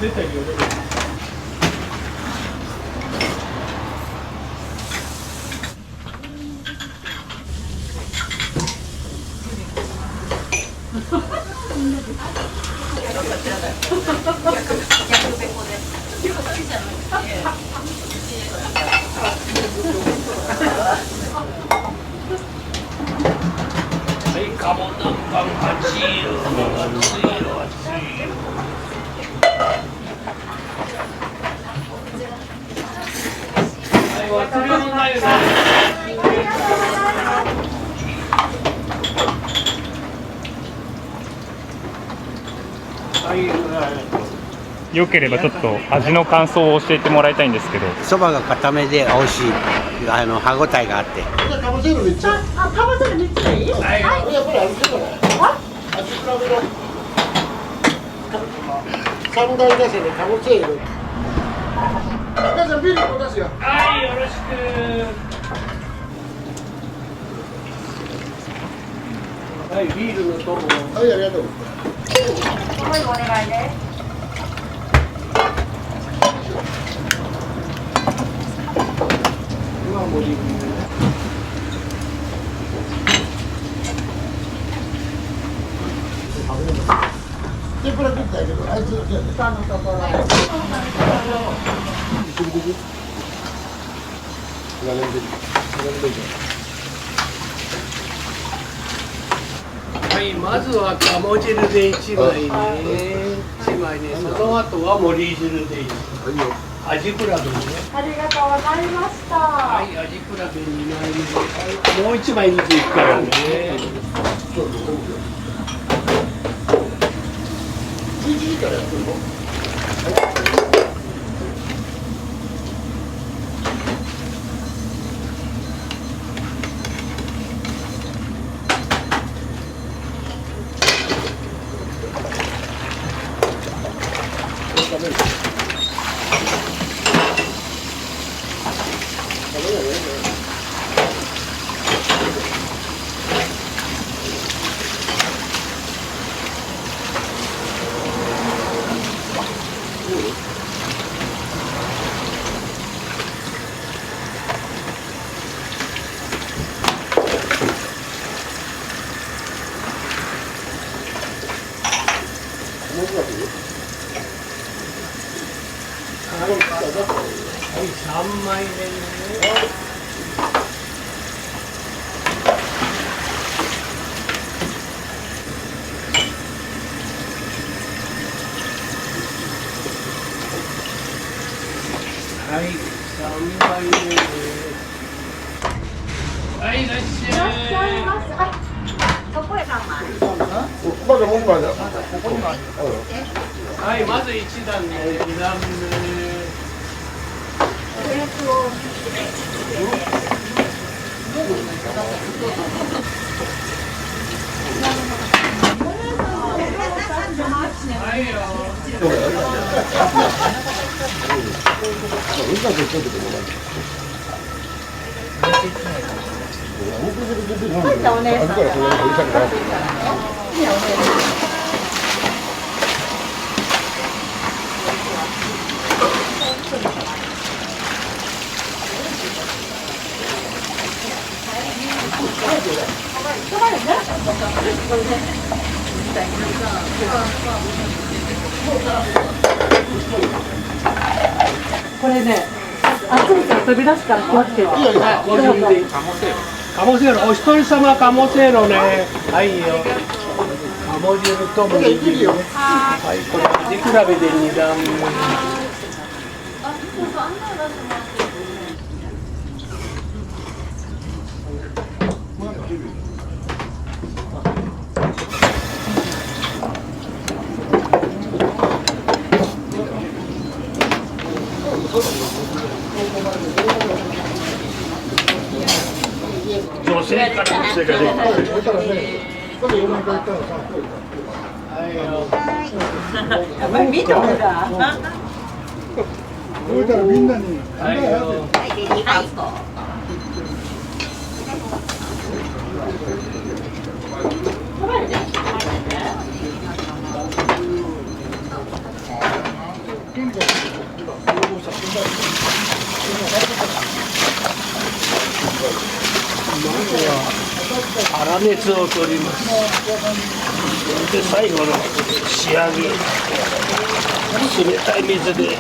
出てるよね。はい、鴨南蛮熱いよ、熱いよ、熱いよ。はい、忘れ物ないよね。よければちょっと味の感想を教えてもらいたいんですけど。そばが固めで美味しい、歯ごたえがあって。かぼせる3つ。あ、かぼせる3つでいい？はい。やっぱり味比べろ。味比べろ。三大打線でかぼせる。お母さんビールも出すよ。はい、よろしく。はい、ビールのとこ。はい、ありがとう。はい、お願いです。は盛り。天ぷら食ったけど、あいつ下のところ。はい、まずは鴨汁で1枚ね。1枚ね。その後は盛り汁で1枚。味比べね。ありがとうございました。はい、味比べ2枚目。もう1枚ずついくからね。はい、3枚目ね。はい、3枚目ね。はい、いらっしゃい。いらっしゃいます。あ、そこへ3枚。まだもう一枚だ。はい、まず1段ね、2段目。はいよ。じゃあお姉さん。これね、熱いから飛び出すから気をつけて。鴨せいろ、お一人様鴨せいろね。はいよ。鴨汁ともい汁ね。はい、これ味比べで2段目。女性から女性ができやっぱり見てもだ。こうたらみんなに。粗熱を取ります。で最後の仕上げ、冷たい水で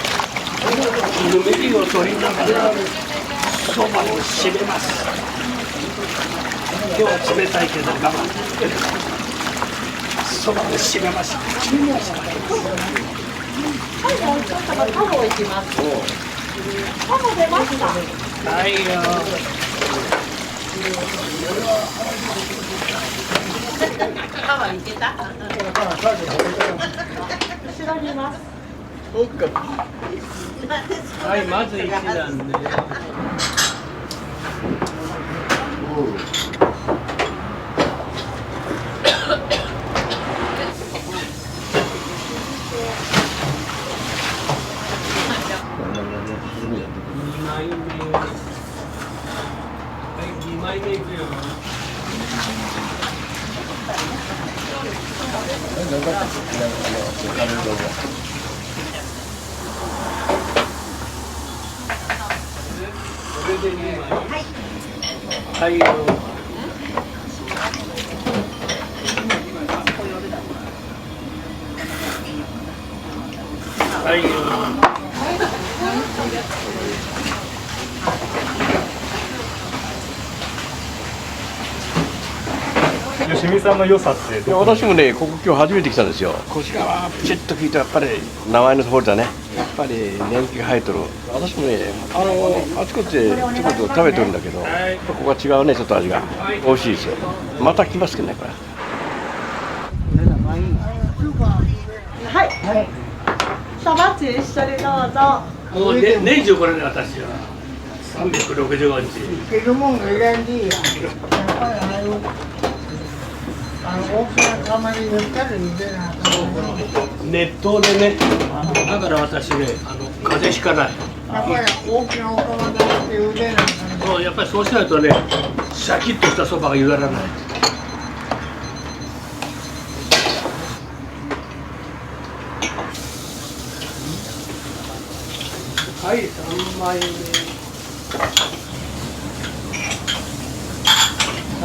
ぬめりを取りながらそばを締めます。今日は冷たいけど我慢。そばを締めました。はい、もうちょっとタコいきます。タコ出ました。はいよ。タワいけた。後ろにいます。はい、まず1段ね。2枚目。はい、2枚目いくよ。これで2枚。はいよ。はいよ。吉見さんの良さっていや私もね、ここ今日初めて来たんですよ。腰がピチッと聞いてやっぱり名前の通りだね。やっぱり年季が生えとる。私もね、あちこちでちょこちょこ食べてるんだけど、ここが違うね、ちょっと味が美味しいですよ。また来ますけどね、これ。はい。サバッチ一緒にどうぞ。もう年中これで私は365日。いけるもんがいらんでいいや。やっぱり大きな釜に塗ったら茹でな。熱湯でね。だから私ね、風邪ひかない。やっぱり大きなお釜で茹でな。そう、やっぱりそうしないとね、シャキッとしたそばが茹だらない。はい、3枚目。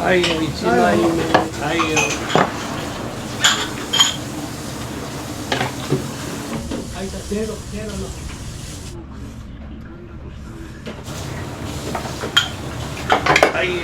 はいよ、1枚目。はいよ。はい、じゃあ、せーの。はいよ。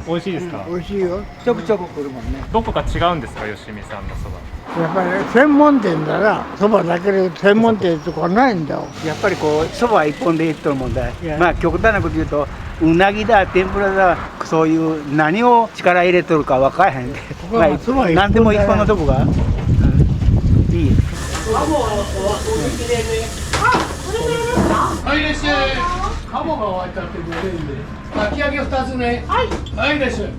美味しいですか？美味しいよ。ちょくちょく来るもんね。どこか違うんですか、吉見さんのそば？やっぱり専門店ならそばだけで専門店とかないんだよ。やっぱりこうそば一本でいっとるもんだ。まあ極端なこと言うとうなぎだ天ぷらだそういう何を力入れとるか分からへんで、まあ何でも一本のとこが、いい。はい、いらっしゃい。鴨が終わっちゃってくれるんで。かき揚げ2つね。はい。はい、いらっしゃい。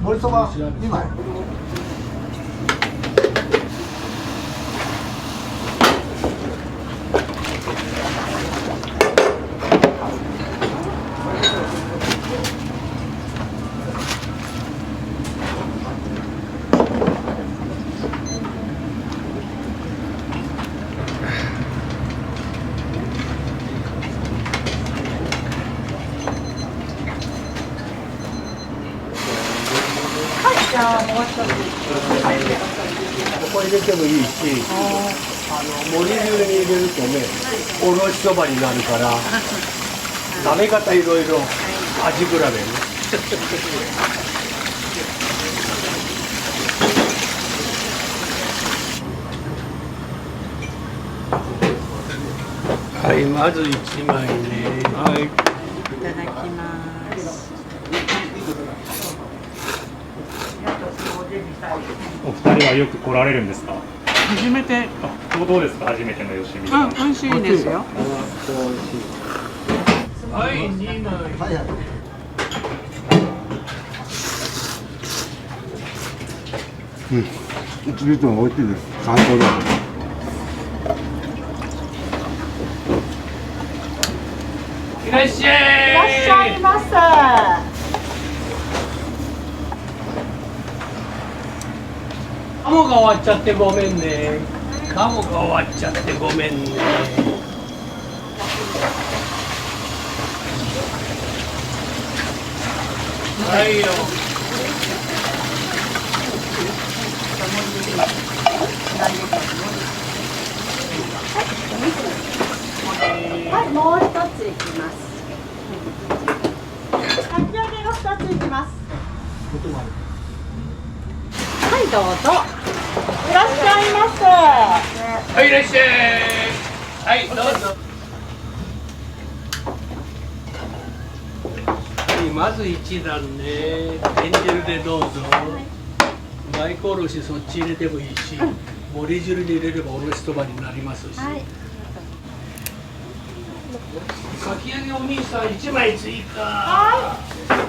盛りそば2枚。じゃあもう一つ。ここ入れてもいいし、盛り汁に入れるとね、おろしそばになるから、食べ方いろいろ味比べね。はい、まず1枚ね。はい。いただきます。お二人はよく来られるんですか？初めて。どうですか、初めての吉見さん？美味しいですよ。はい、2枚。うん、いつ見ても美味しいです。最高だ。いらっしゃい。いらっしゃいませ。鴨が終わっちゃってごめんね。鴨が終わっちゃってごめんね。はいよ。はい、もう一ついきます。かき揚げが2ついきます。はい、どうぞ。いらっしゃいませ。はい、いらっしゃい。はい、どうぞ。はい、まず一段ね。天汁でどうぞ。大根おろしそっち入れてもいいし、盛り汁に入れればおろしそばになりますし。はい、かき揚げお兄さん1枚追加。はい。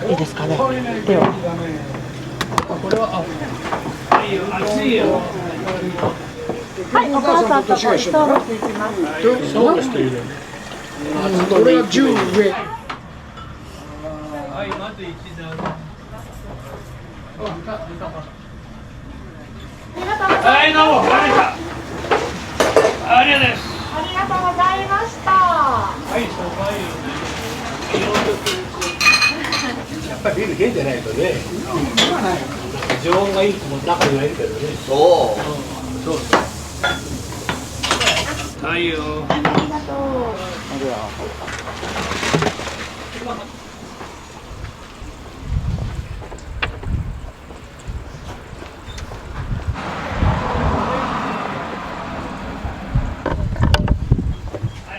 いいですかね。では。こはい、お母さんとこ一箱ついてます。そうですというね。これが10上。はい、まず一段。はい、どうも、ありがとうございます。ありがとうございました。はい、そうかい。やっぱりビール冷えてないとね。常温がいいとも中にはいるけどね。そう。そうそう。はいよ。ありがとう。あ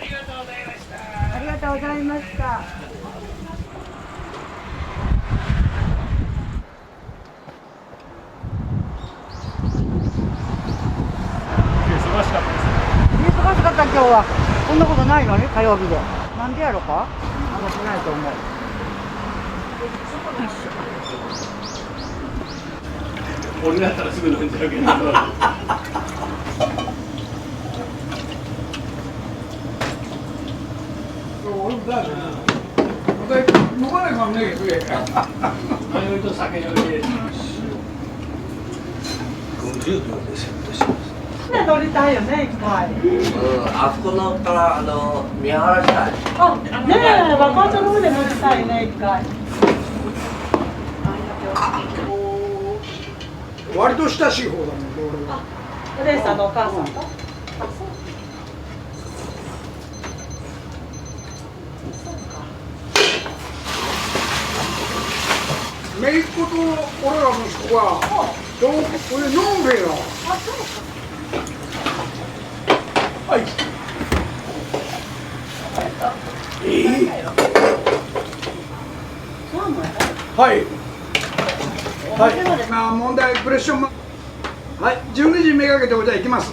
りがとうございました。ありがとうございました。忙しかったです。忙しかった今日は。こんなことないのに火曜日で。なんでやろか？なんかしないと思う。俺だったらすぐ飲んじゃうけど。俺もだよ。飲まないかんねえけど。迷いと酒より50秒でセットします。船乗りたいよね、一回。あそこのから見晴らしたい。あ、ねえ、若者の船乗りたいね、一回。割と親しい方だもんね、俺は。お姉さんのお母さんと。姪っ子と俺ら息子が、俺ノンベイだ。はい。はい。はい。まあ問題プレッションはい。12時めがけてお茶行きます。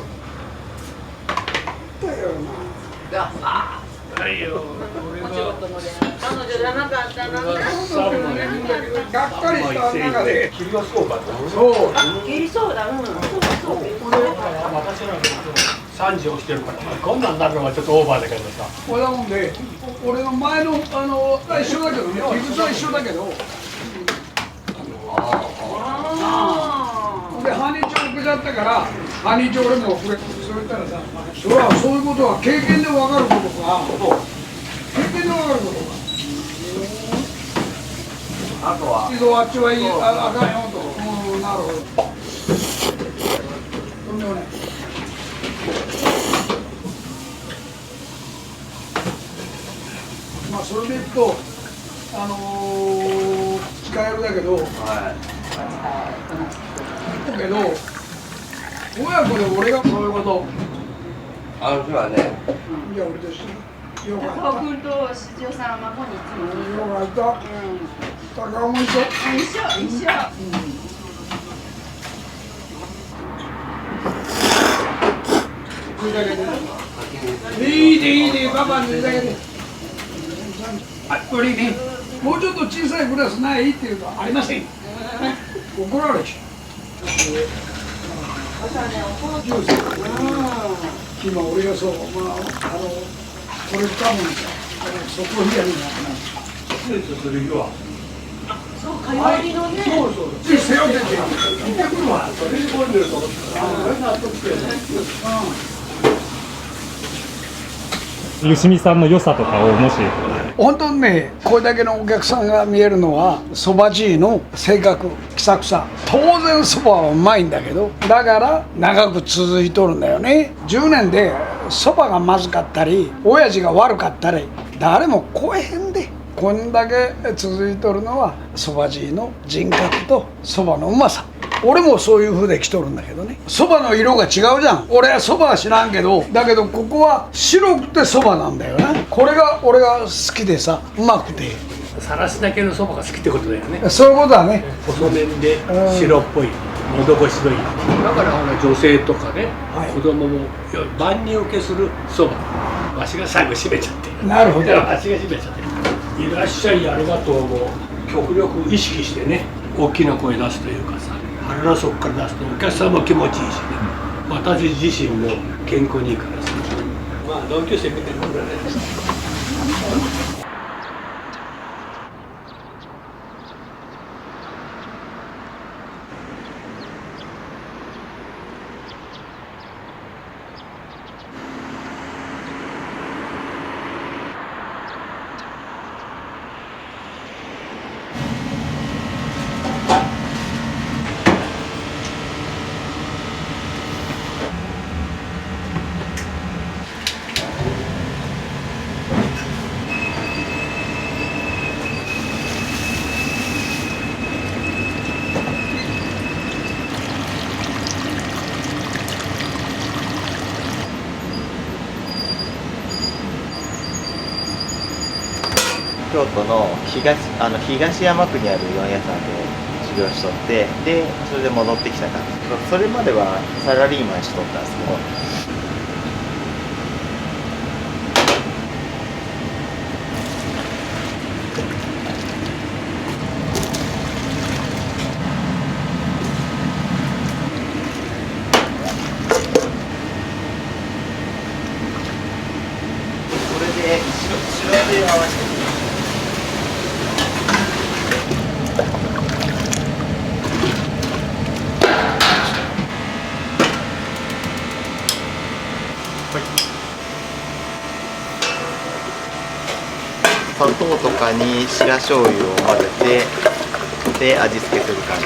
はいよ。彼女じゃなかったな。がっかりした中で。切りがそうかと。そう。切りそうだ。うん。私なんか3時起きてるから、こんなんなるのはちょっとオーバーだけどさ。これだもんで、俺の前の一緒だけどね、理屈は一緒だけど。で、ハニーチョウ下ったから、ハニーチョウ俺もそれ言ったらさ、それはそういうことは経験で分かることか。経験で分かることか。あとは。一度あっちはいい、あかんよと。なるほど。とんでもない。まあそれでいくと使えるだけど、けど親子で俺がそういうことあの日はね。じゃあ俺と一緒によかった。君と静代さんは孫にいつもよかった。高尾も一緒。一緒。いいでパパにだけで。あ、これね、もうちょっと小さいグラスないっていうとありません。怒られちゃう。今俺がそう、これ使うもんさ、そこにやるんだから。季節する日は。そう、火曜日のね。そう。つい背負ってて。行ってくるわ。それでこれ見ると。吉見さんの良さとかをもし。本当にね、これだけのお客さんが見えるのはそばじいの性格、気さくさ。当然そばはうまいんだけど、だから長く続いとるんだよね。10年でそばがまずかったり親父が悪かったり誰も来えへんで。こんだけ続いとるのはそばじいの人格とそばのうまさ。俺もそういう風で来とるんだけどね。そばの色が違うじゃん。俺はそばは知らんけど、だけどここは白くてそばなんだよな。これが俺が好きでさ、うまくて。さらしだけのそばが好きってことだよね。そういうことだね。細麺で白っぽい、喉越しのいい。だから女性とかね、子供も万人受けするそば。わしが最後締めちゃって。なるほど。わしが締めちゃって。いらっしゃいありがとうも極力意識してね、大きな声出すというかさ、腹の底から出すとお客さんも気持ちいいしね、私自身も健康にいいからですね。まあ同級生みたいなもんだね。京都の東山区にあるうどん屋さんで修行しとって、でそれで戻ってきた感じ。それまではサラリーマンしとったんですけど、これで白で合わせて。砂糖とかに白醤油を混ぜて、で味付けする感じ。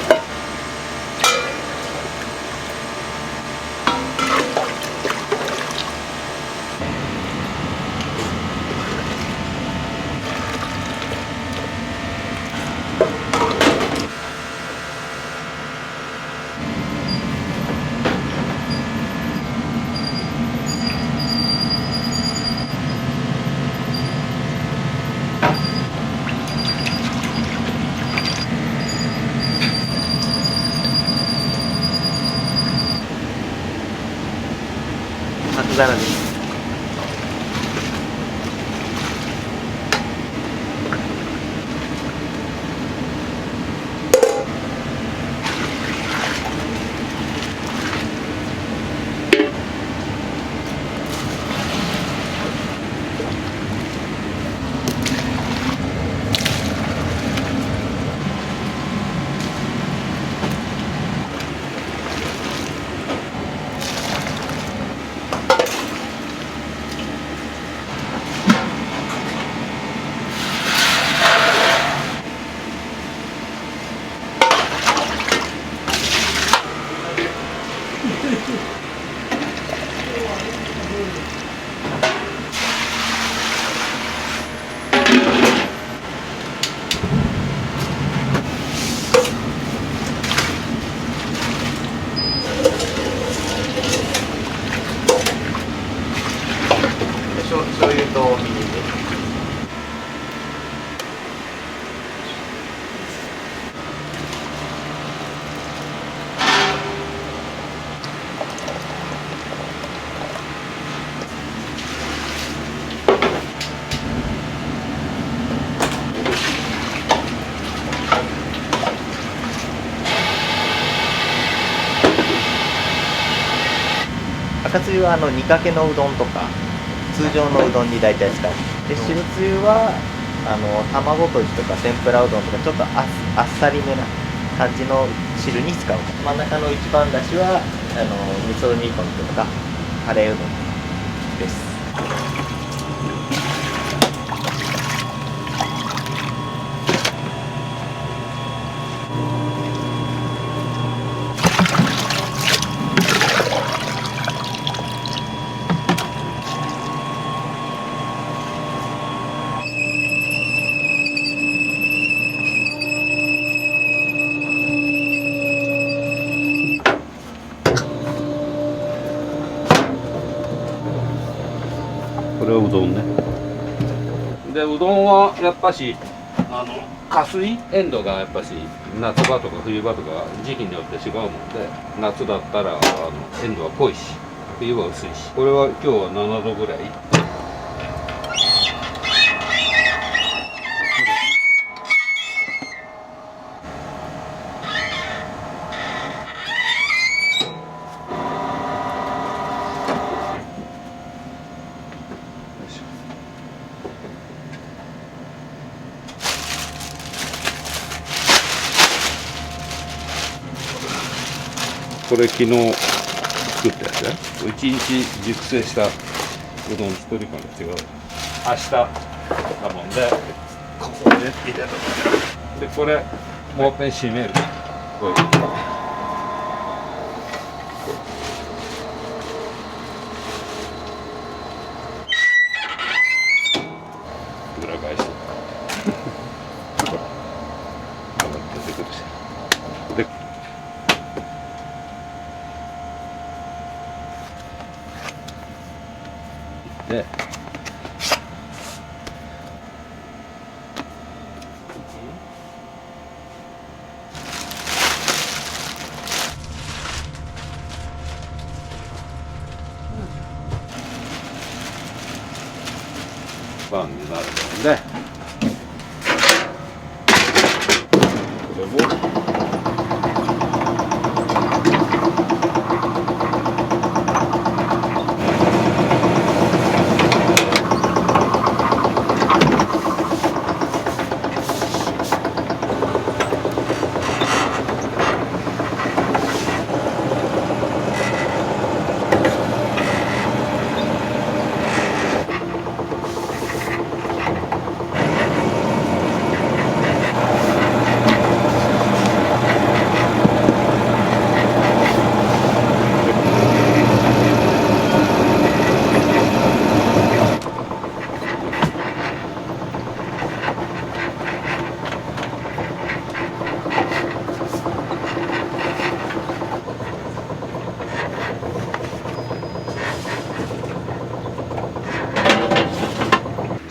初皿です。醤油とみりんです。赤つゆは煮かけのうどんとか通常のうどんに大体使う。で白つゆは卵とじとか天ぷらうどんとかちょっとあっさりめな感じの汁に使う。真ん中の一番だしは味噌煮込みとかカレーうどんです。これはうどんね。でうどんはやっぱし加水塩度がやっぱし夏場とか冬場とか時期によって違うもんで、夏だったら塩度は濃いし冬は薄いし、これは今日は7度ぐらい。これ昨日作ったやつね。1日熟成したうどん作り方が違う。明日だもんで、ここで入れる。で、これもう一遍締める。こういう裏返して出てくるし。ででパンになるので、これも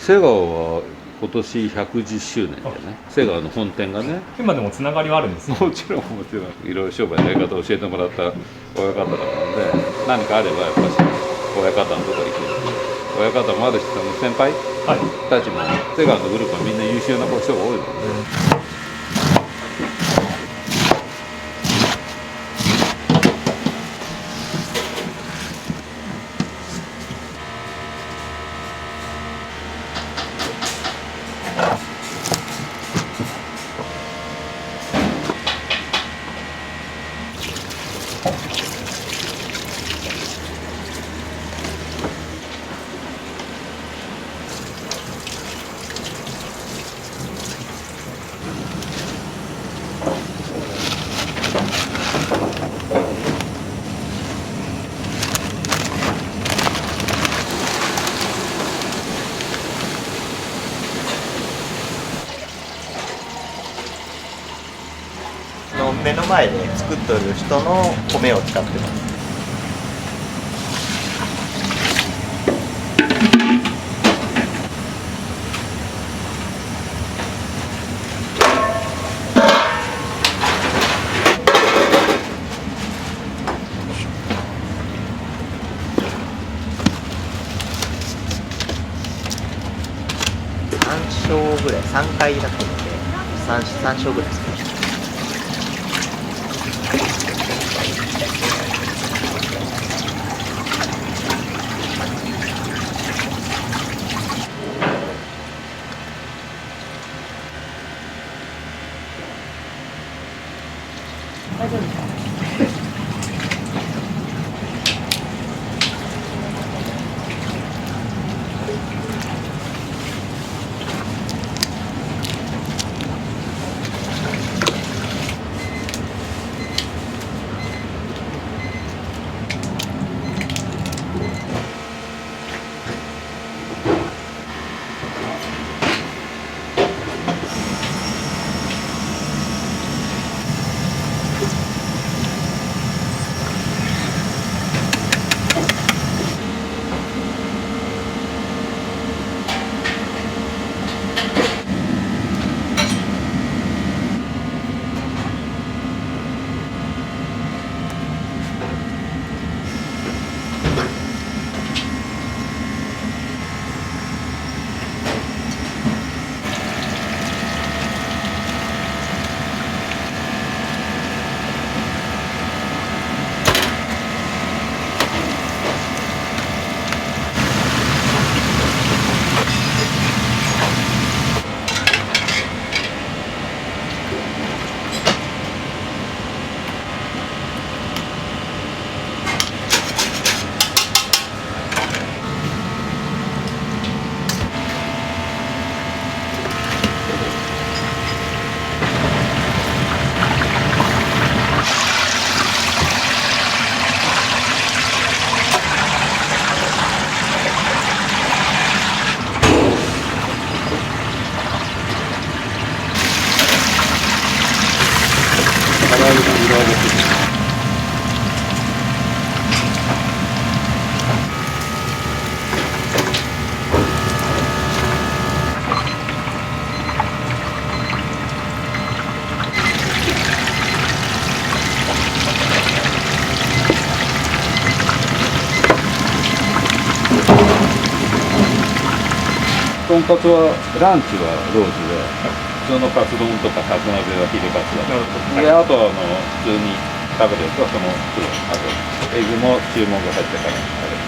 瀬川は今年110周年だよね。瀬川の本店がね。今でもつながりはあるんですよ。もちろんもちろんいろいろ商売のやり方を教えてもらった親方だったので、何かあればやっぱし親方のところ行ける。親方もあるし、先輩たちも瀬川のグループはみんな優秀な人が多いので。目の前で作っとる人の米を使ってます。3升ぐらい、3回だったので3升ぐらいですね。大丈夫ですか？とんかつはランチはロースで、普通のカツ丼とかカツ鍋はヒレカツだ。で、あと普通に食べるやつはその黒エグも注文が入ってから食べる。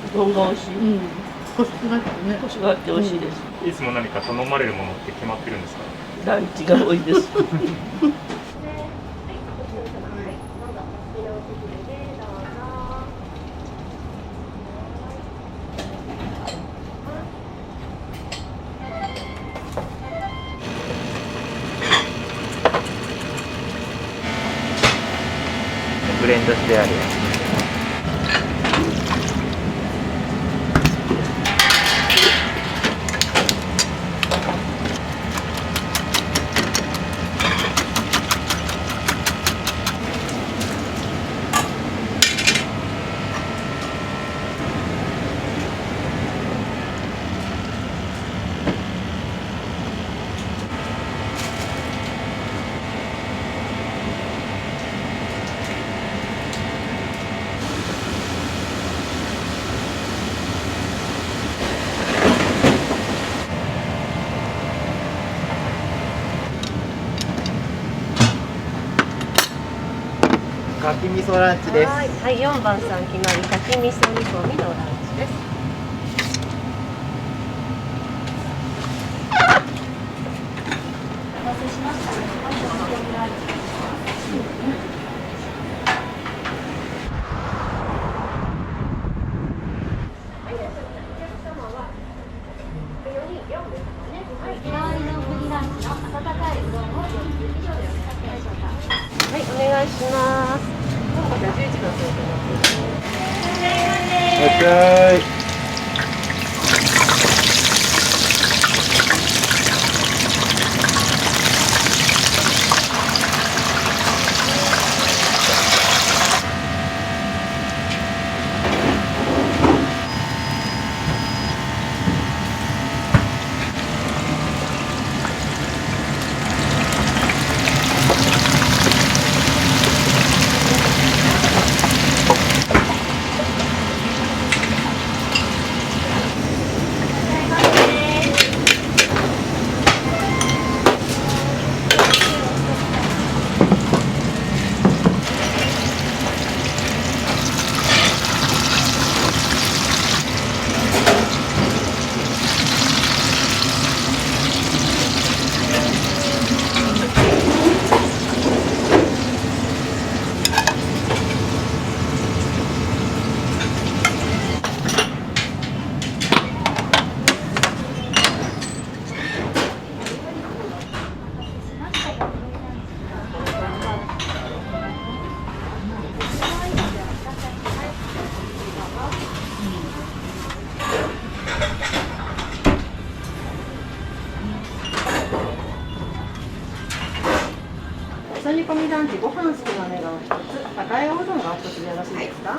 うどんが美味しい。うん。コシがあってね。コシがあって美味しいです。いつも何か頼まれるものって決まってるんですか？ランチが多いです。ブレンドしてあるやつ。かき味噌ランチです。はい、4番さん決まり、かき味噌煮込みのランチです。お待たせしました。はい、お願いします。じゃあ11番はい。味噌煮込みランチ、ご飯少なめがお一つ、赤いおうどんがお一つでよろしいですか？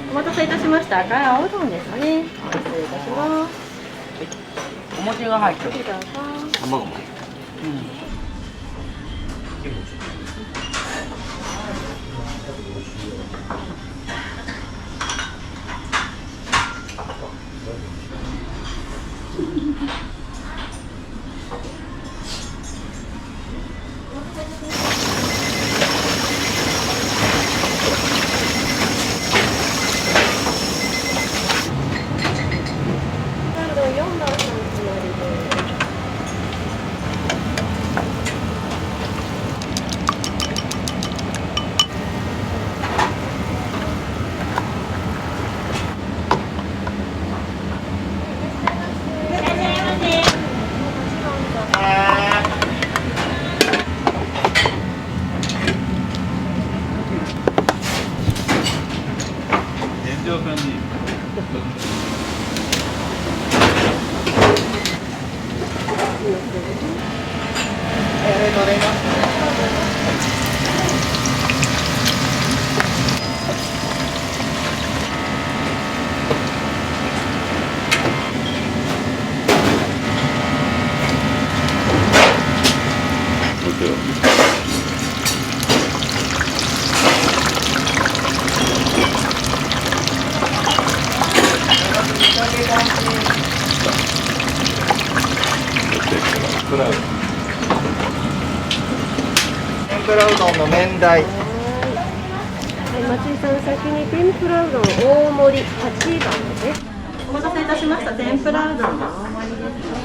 お待たせいたしました。赤い青うどんですね。失礼いたします。お餅が入ってる。卵も。4番さん決まりです。天井さんに天ぷらうどんの麺大。松井さん、先に天ぷらうどん大盛り8番です。お待たせいたしました。天ぷらうどんの大盛りです。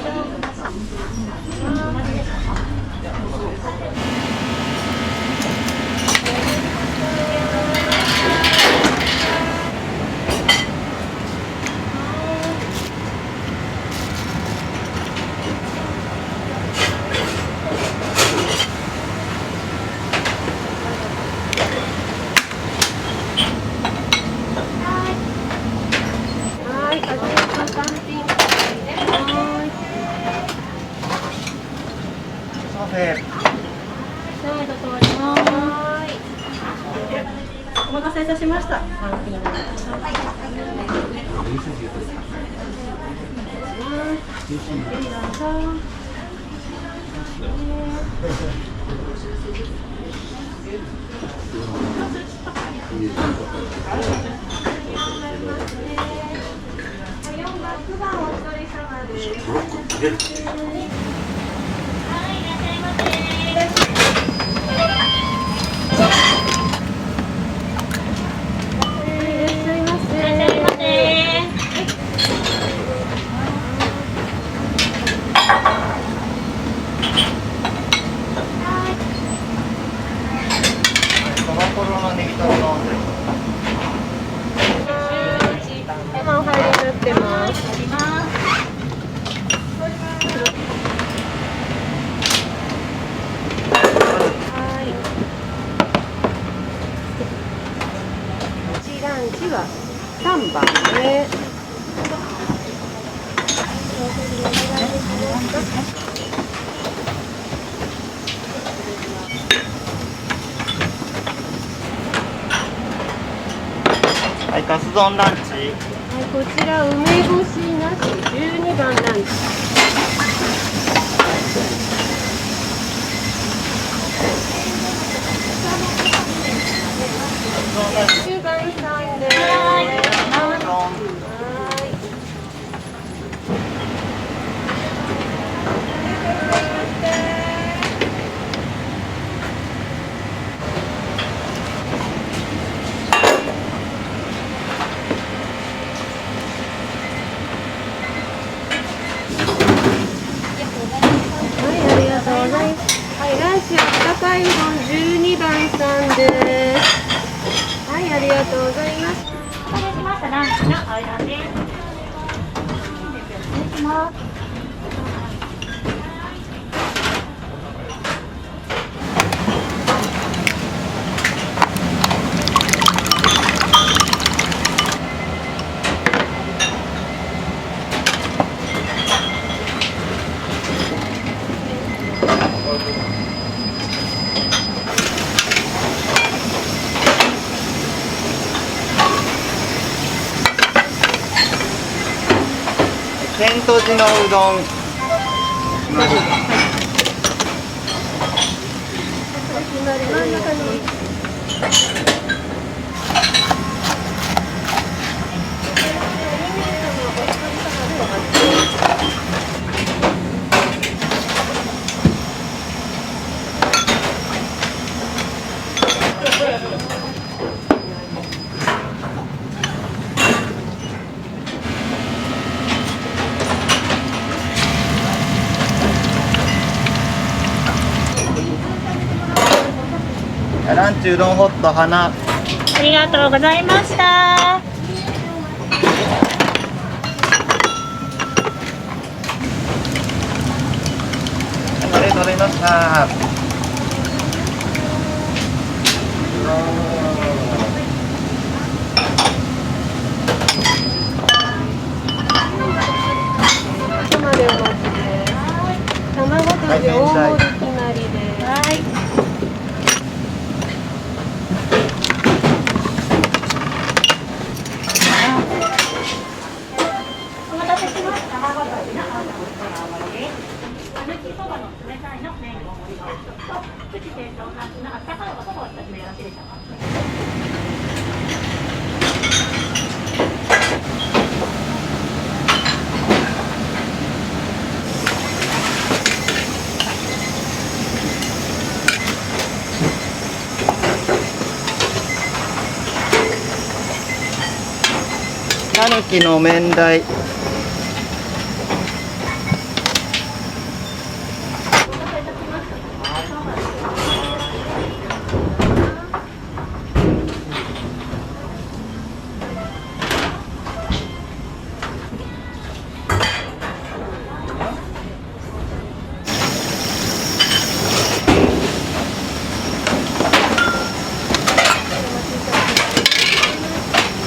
はい、味の単品。はい。した。3番ね。はい、カツ丼ランチ。はい、こちら梅干しなし12番ランチ。10番さんです。ランチあったかいうどん12番さんです。はい、ありがとうございます。お待たせしました。ランチのお色です。失礼します。天とじのうどん。ランチうどんホット花。ありがとうございました。取れました。までお待ちです。卵とじ大盛り決まりです。はい。お待たせしました。卵とじの大盛りです。ぬきそばの冷たいの麺大盛りと、プチ天丼ランチのあったかいおそばを一つでよろしいでしょうか。たぬきの麺代。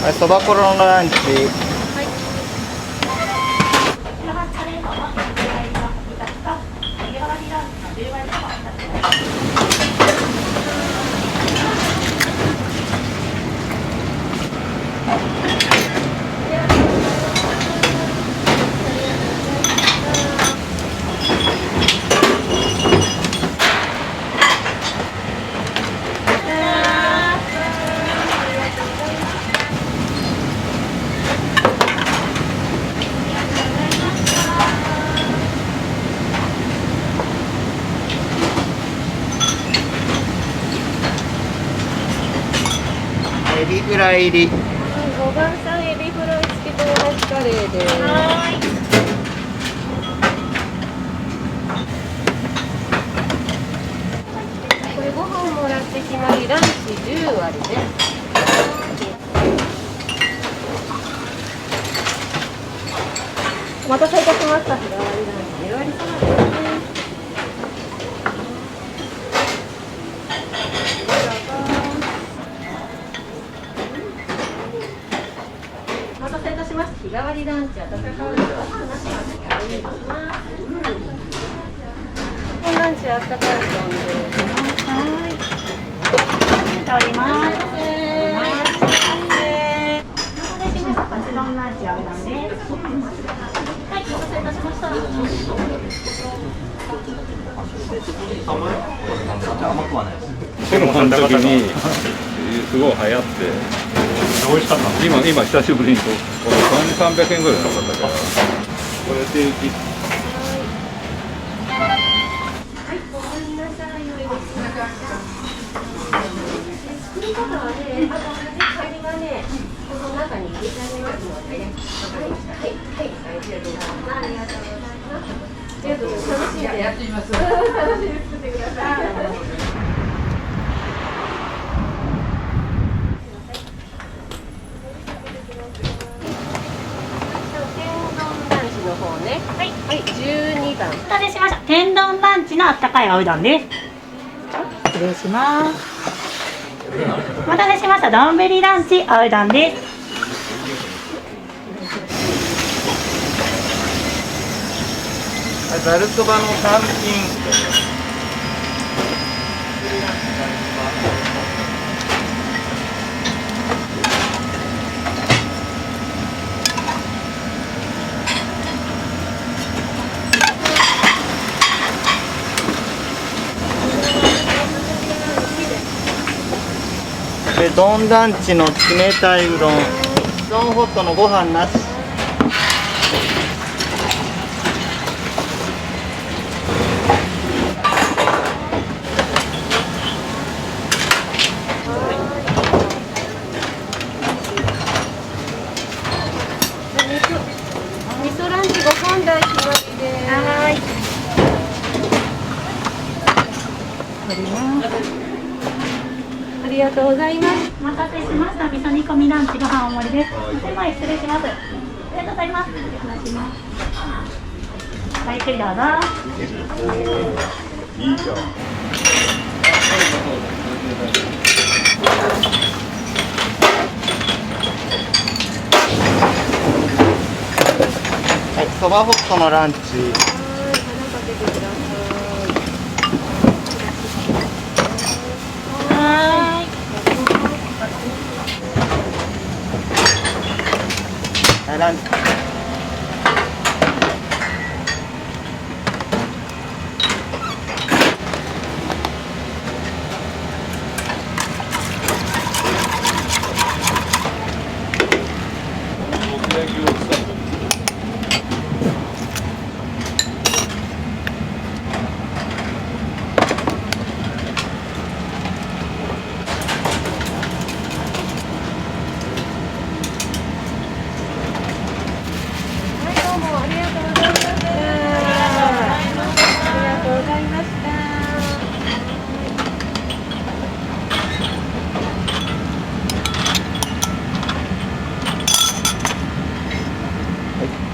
はい、そばころのランチ。ラ入り。5番さんエビフライ付きとお箸カレーです。これ5本もらって決まり、ランチ10割です。お待たせいたしました。日替わりランチ10割サラダです。お待たせいたしました。日替わりランチ、温かいご飯なしのお願いします。ランチ、あったかい丼です。はい。おります。カツ丼ランチあるなんです。はい、お待たせいたしました。この時にすごい流行って。美味しかった。今久しぶりにこの300円ぐらいなかったから。これ定期。はい、ごめんなさい。作り方はね、カニはね、この中に入れてあげますのでね。わかりました。はい、ありがとうございます。ありがとうございます。ありがとうございます。楽しんでやってみます。楽しんで作ってください。の方ね。はい、はい、12番。お待たせしました。天丼ランチのあったかいおうどんです。失礼します。お待たせしました。丼ランチおうどんです。ざるそばの単品。で丼ランチの冷たいうどん、丼ホットのご飯なし。味噌ランチご飯代決まりです。はい。ありがとうございます。お待たせしました。味噌煮込みランチご飯大盛りです。1枚失礼します。ありがとうございます。話します。はい、ゆっくりどうぞ。いいじゃん。はい、そばホットのランチ。ランチ。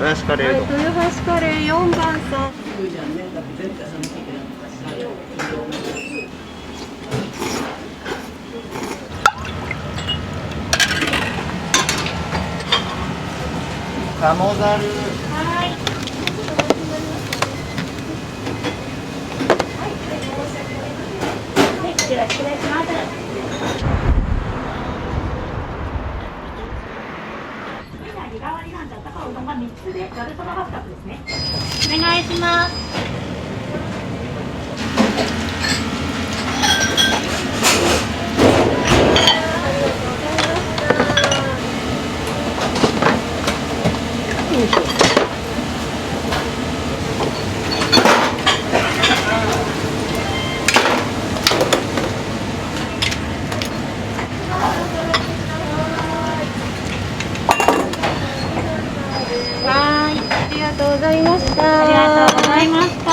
豊橋カレーうどん。豊橋カレー4番さん。鴨ざる。はい。失礼します。日替わりなんで、あったかいうどんが3つで、ざるそばが2つですね。お願いします。とうございました。ありがとうございました。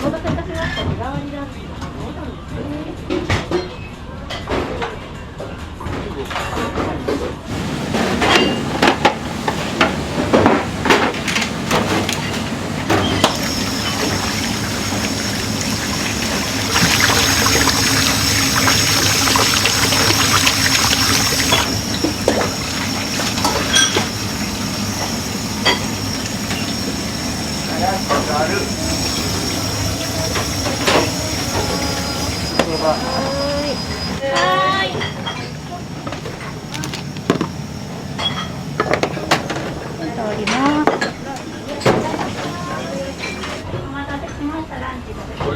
お待たせいたしました。日替わりランチのお時間ですね。おります。お待たせしました。ランチのですね。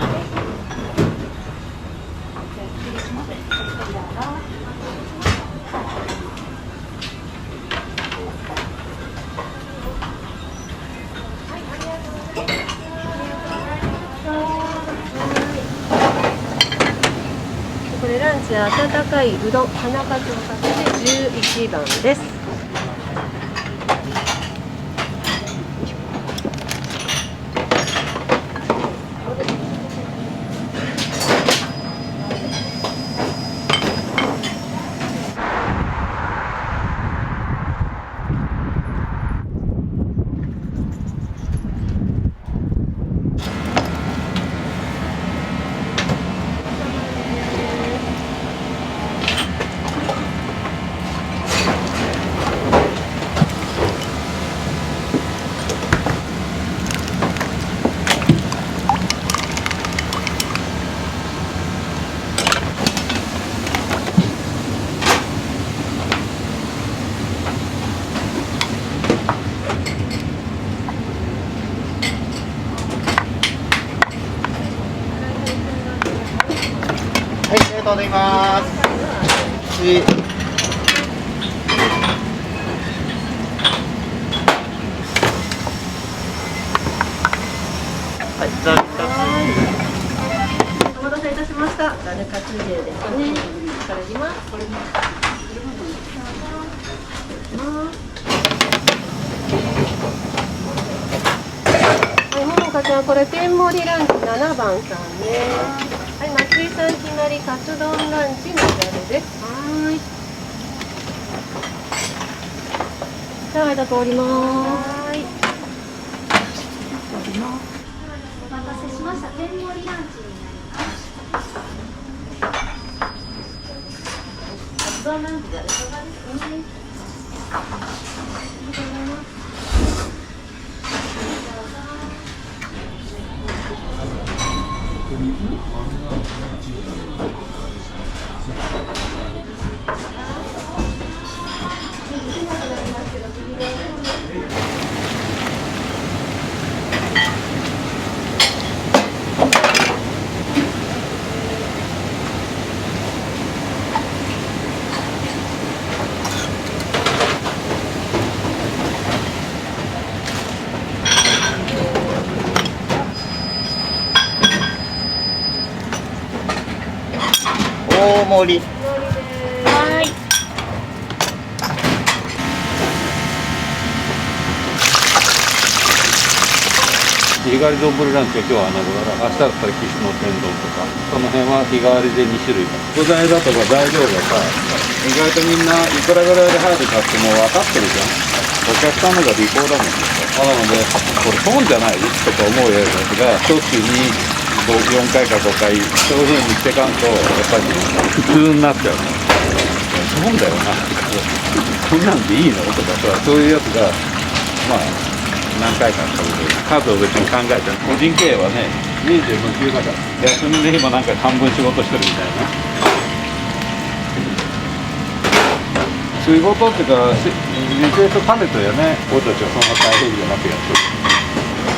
失礼します。どうぞ。これランチ温かいうどん花かつおかけで11番です。はい、ありがとうございます。はい、ざるかつ。お待たせいたしました。ざるかつ重ですね。いただきます。これも。はい、ももかちゃん、これ天盛りランチ7番さんね。はい、松井さん決まりカツ丼ランチのざるです。はい。じゃあ、間通ります。はい。お待たせしました。天盛りランチになります。カツ丼ランチざるそばですね。ありがとうございます。大盛り。はい。日替わり丼ランチが今日は穴子だから、明日だったら岸の天丼とか、その辺は日替わりで2種類。素材だとか材料がさ、意外とみんないくらぐらいで入るかってもう分かってるじゃん。お客さんのが利口だもんね。なので、これ損じゃないとか思うようなやつが、一つに4回か5回、そういう風にしてかんと、やっぱり普通になっちゃうの。損だよな。こんなんでいいのとかさ、そういうやつが、まあ、何回か食べてる。数を別に考えて個人経営はね、年中無休だから、休みの日もなんか半分仕事してるみたいな。仕事っていうか、リクエスト兼ねてよね、俺たちはそんな大変じゃなくやってる。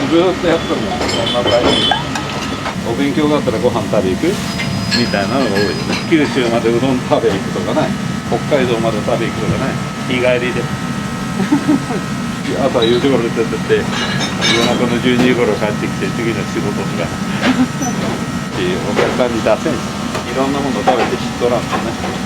ずーっとやってるもん、そんな大変じゃない。お勉強があったらご飯食べ行くみたいなのが多いよね。九州までうどん食べ行くとかね、北海道まで食べ行くとかね、日帰りで。朝4時頃出てって夜中の12時頃帰ってきて次の仕事がお客さんに出せんし、いろんなもの食べて知っとらんとね。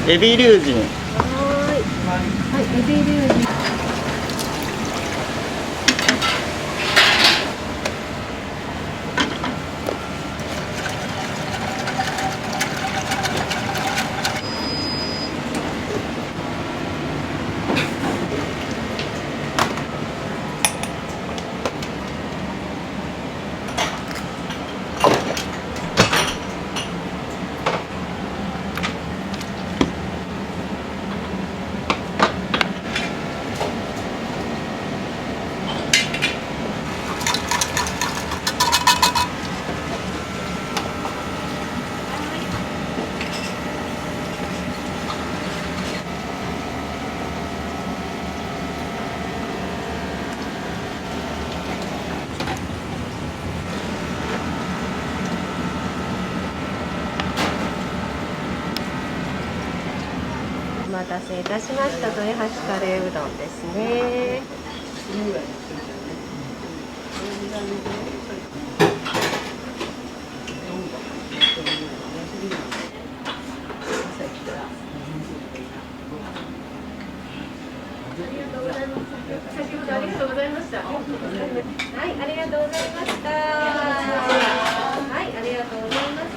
エビ龍神。はい、エビ龍神。お待たせいたしました。豊橋カレーうどんですね。先ほどありがとうございました。はい、ありがとうございました。はい、ありがとうございます。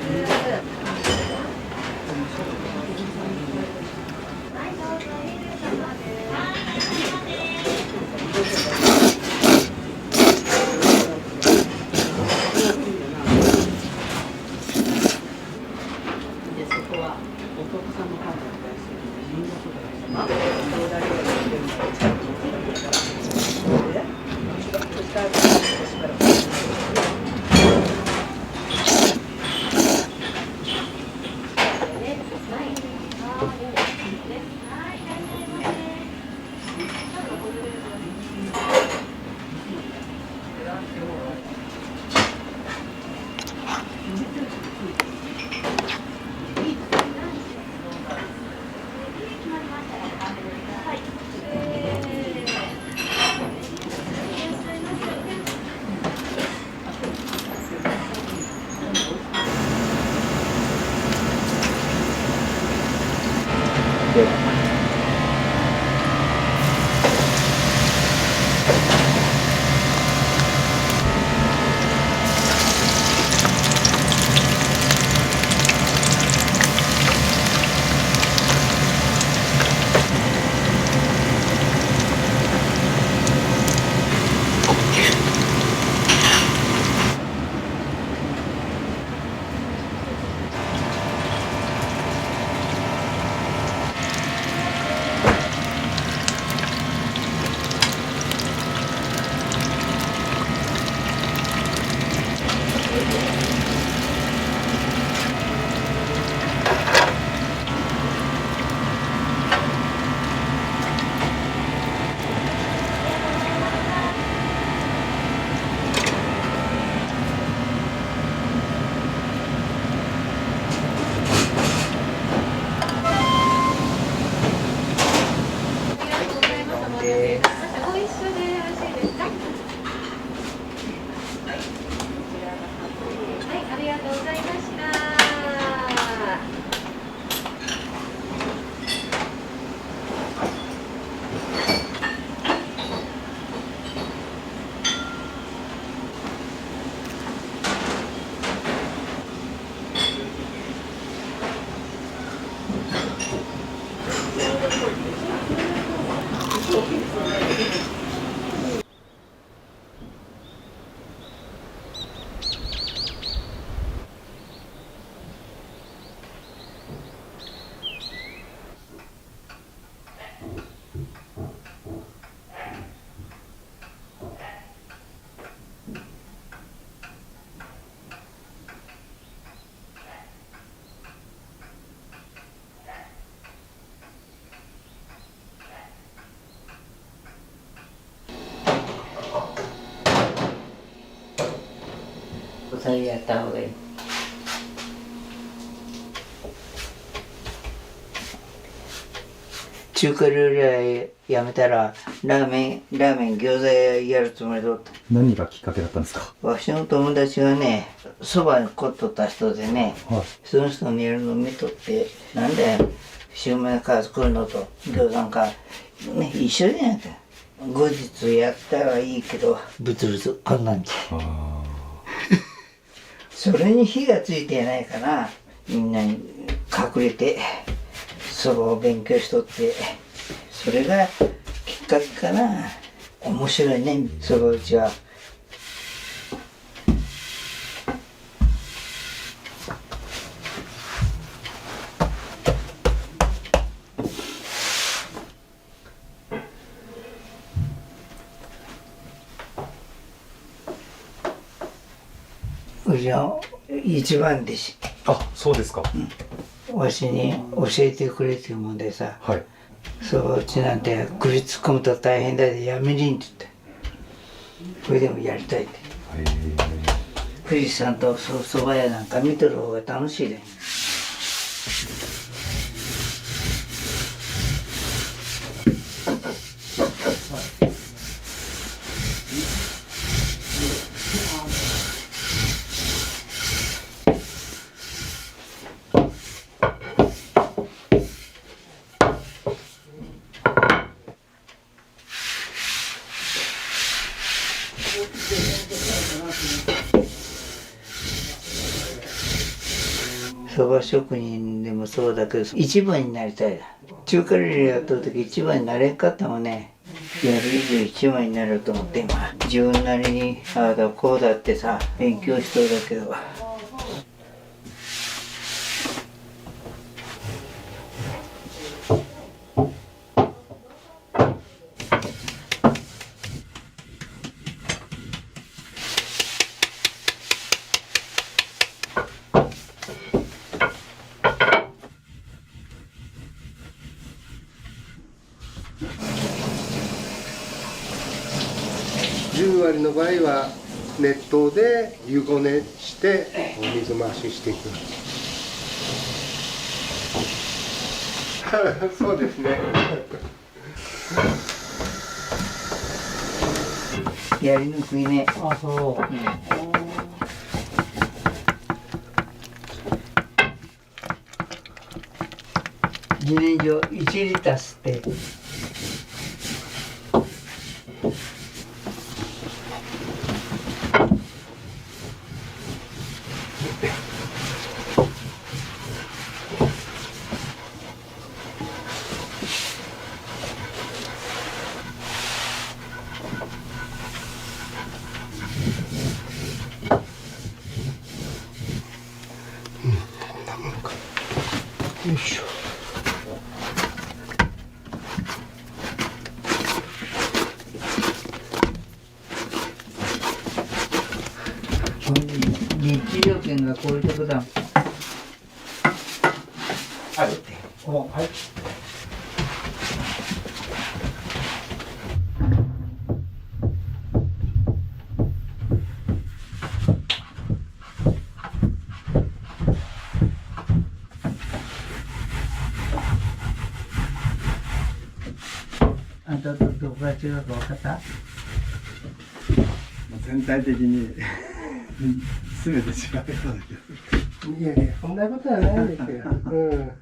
それやった方がいい。中華料理はやめたらラーメン餃子やるつもりだった。何がきっかけだったんですか？わしの友達がね、そばに凝っとった人でね、はい、その人のやるの見とって、なんだよ、シューマイから作るのと餃子か、ね、一緒じゃないか。後日やったらいいけど、ブツブツこんなんじゃ。それに火がついてないかな。みんなに隠れてそばを勉強しとって、それがきっかけかな。面白いね、そば打ちは。うちの一番弟子。あ、そうですか。わしに教えてくれっていうもんでさ、はい、そば打ちなんて首突っ込むと大変だでやめりんって言って、これでもやりたいって。富士山とそば屋なんか見とる方が楽しいで。そば職人でもそうだけど、一番になりたい。中華料理やった時一番になれんかったもんね。やる以上一番になると思って今自分なりにああだこうだってさ勉強しとるだけど。10割の場合は熱湯で湯ごねして水回ししていきます。そうですね。やりにくいね。あ、そう。自然薯1リッター吸って。よいしょ。日常券がこういうとこだ。はい。はい。あんたとどこが違うか分かった？全体的に全て違うそうだけど。いやいや、そんなことはないですよ。うん。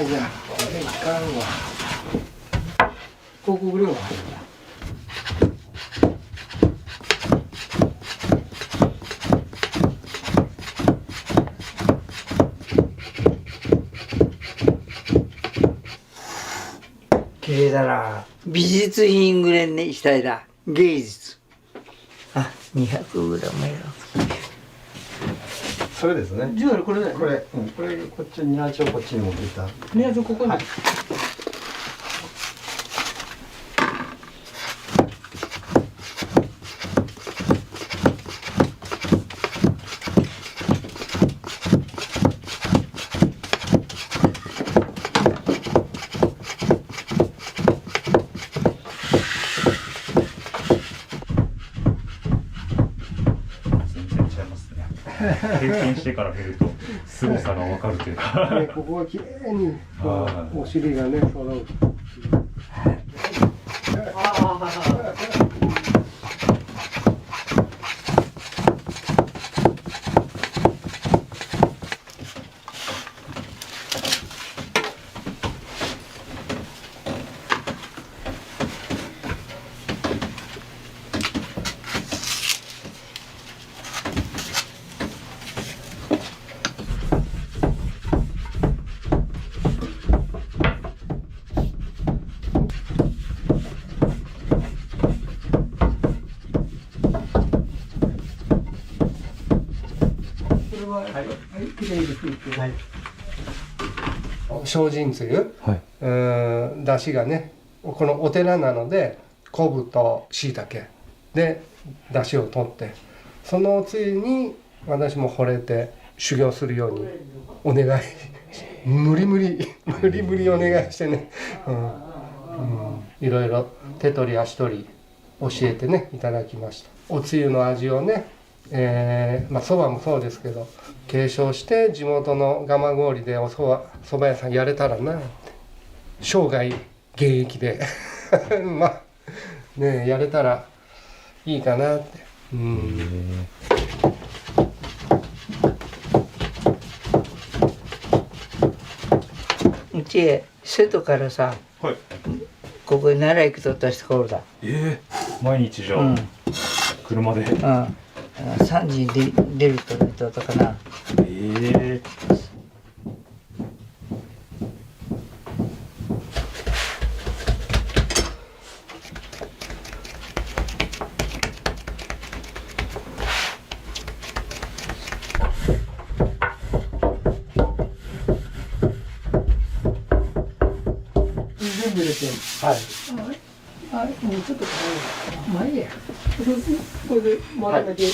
ないじゃん。これいかんわ。広告料が入るな。綺麗だな。美術品ぐらいにしたいな。芸術。あ、200g やろ。それですね。ジュエルこれだよね。これ、これこっちにニャーチをこっちに持ってきた。ニャーチをここに。経験してから見ると凄さが分かるというかね、ここが綺麗にこうお尻がね揃う。きれいに拭いて、はい、精進つゆ、はい、だしがね、このお寺なので昆布としいたけでだしを取って、そのおつゆに私も惚れて修行するようにお願い無理無理お願いしてね、いろいろ手取り足取り教えてねいただきました。おつゆの味をね、そばもそうですけど継承して地元の蒲郡でおそば屋さんやれたらなって、生涯現役でまあねやれたらいいかなって。うち瀬戸からさ、はい、ここに奈良行くとった人がおるだ。毎日じゃあ、車で。3時に出ると言ったかな。全部入れて。はい。あ、もうちょっとまあいいや。これで丸めて。はい。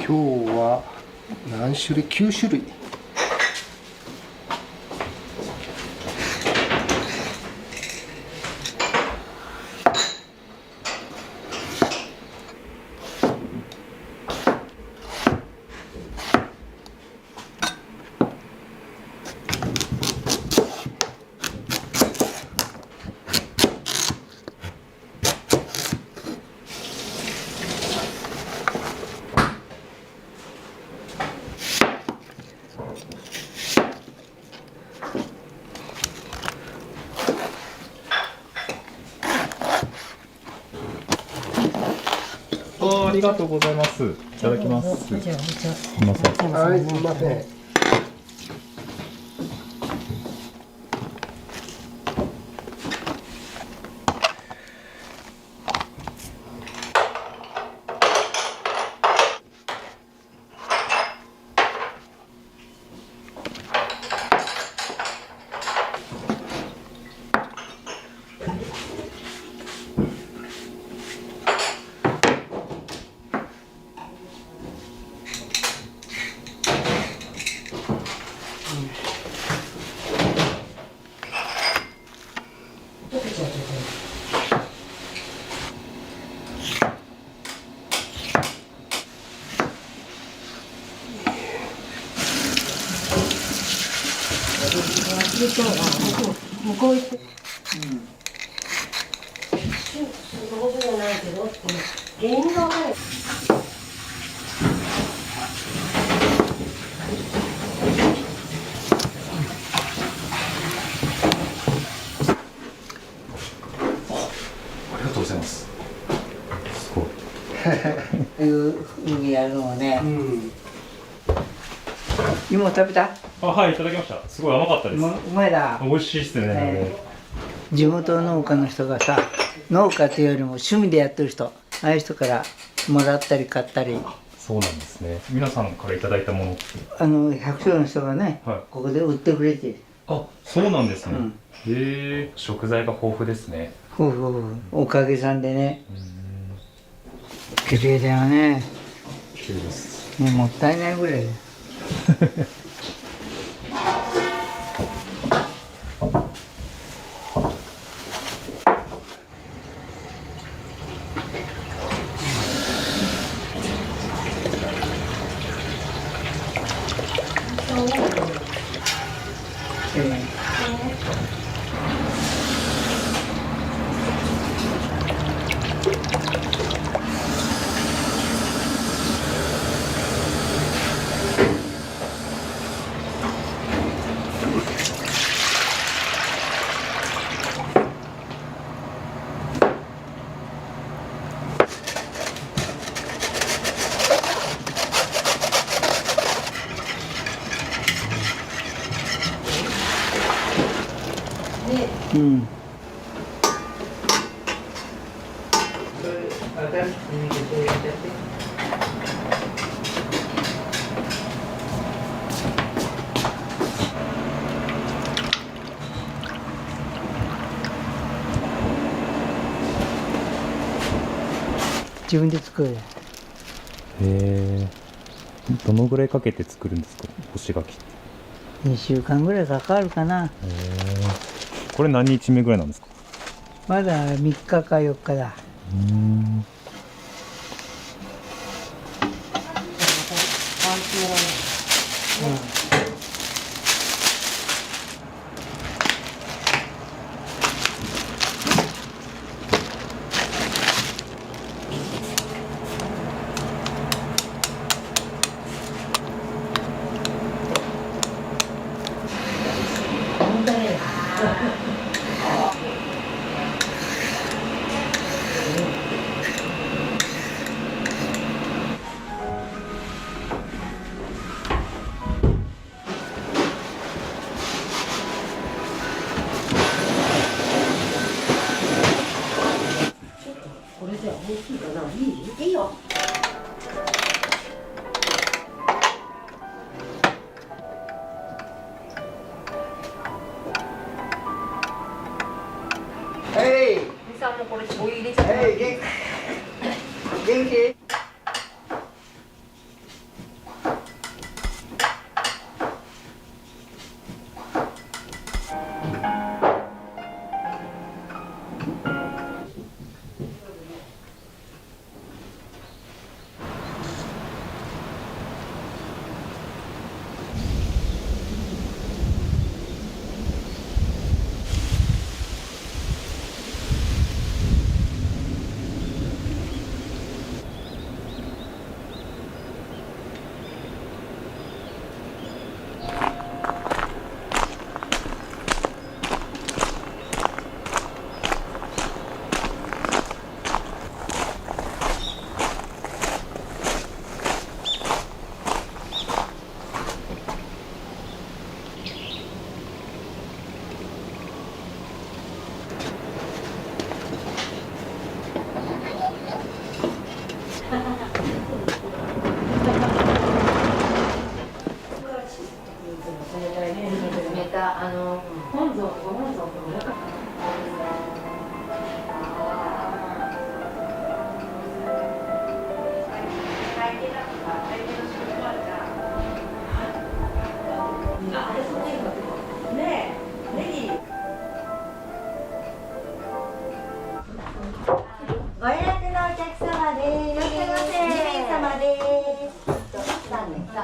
今日は何種類？9種類。ありがとうございます。いただきます。すみません。はい、すみません。向こう行って。そうじゃないけど、原因がわからない。ありがとうございます。すごい。いうふうにやるのをね。芋食べた？あ、はい、いただきました。すごい甘かったです。うまいだ。美味しいですね。地元農家の人がさ、農家というよりも趣味でやってる人、ああいう人からもらったり買ったり。そうなんですね。皆さんからいただいたものって。百姓の人がね、ここで売ってくれて。あ、そうなんですね。へえ、食材が豊富ですね。おかげさんでね。綺麗だよね。綺麗です。ね、もったいないぐらい。うん。自分で作る。へえ。どのぐらいかけて作るんですか、干し柿って。2週間ぐらいかかるかな。これ何日目ぐらいなんですか。まだ3日か4日だ。これじゃ大きいかな。いいよ。みさんもこれお湯入れちゃって。元気？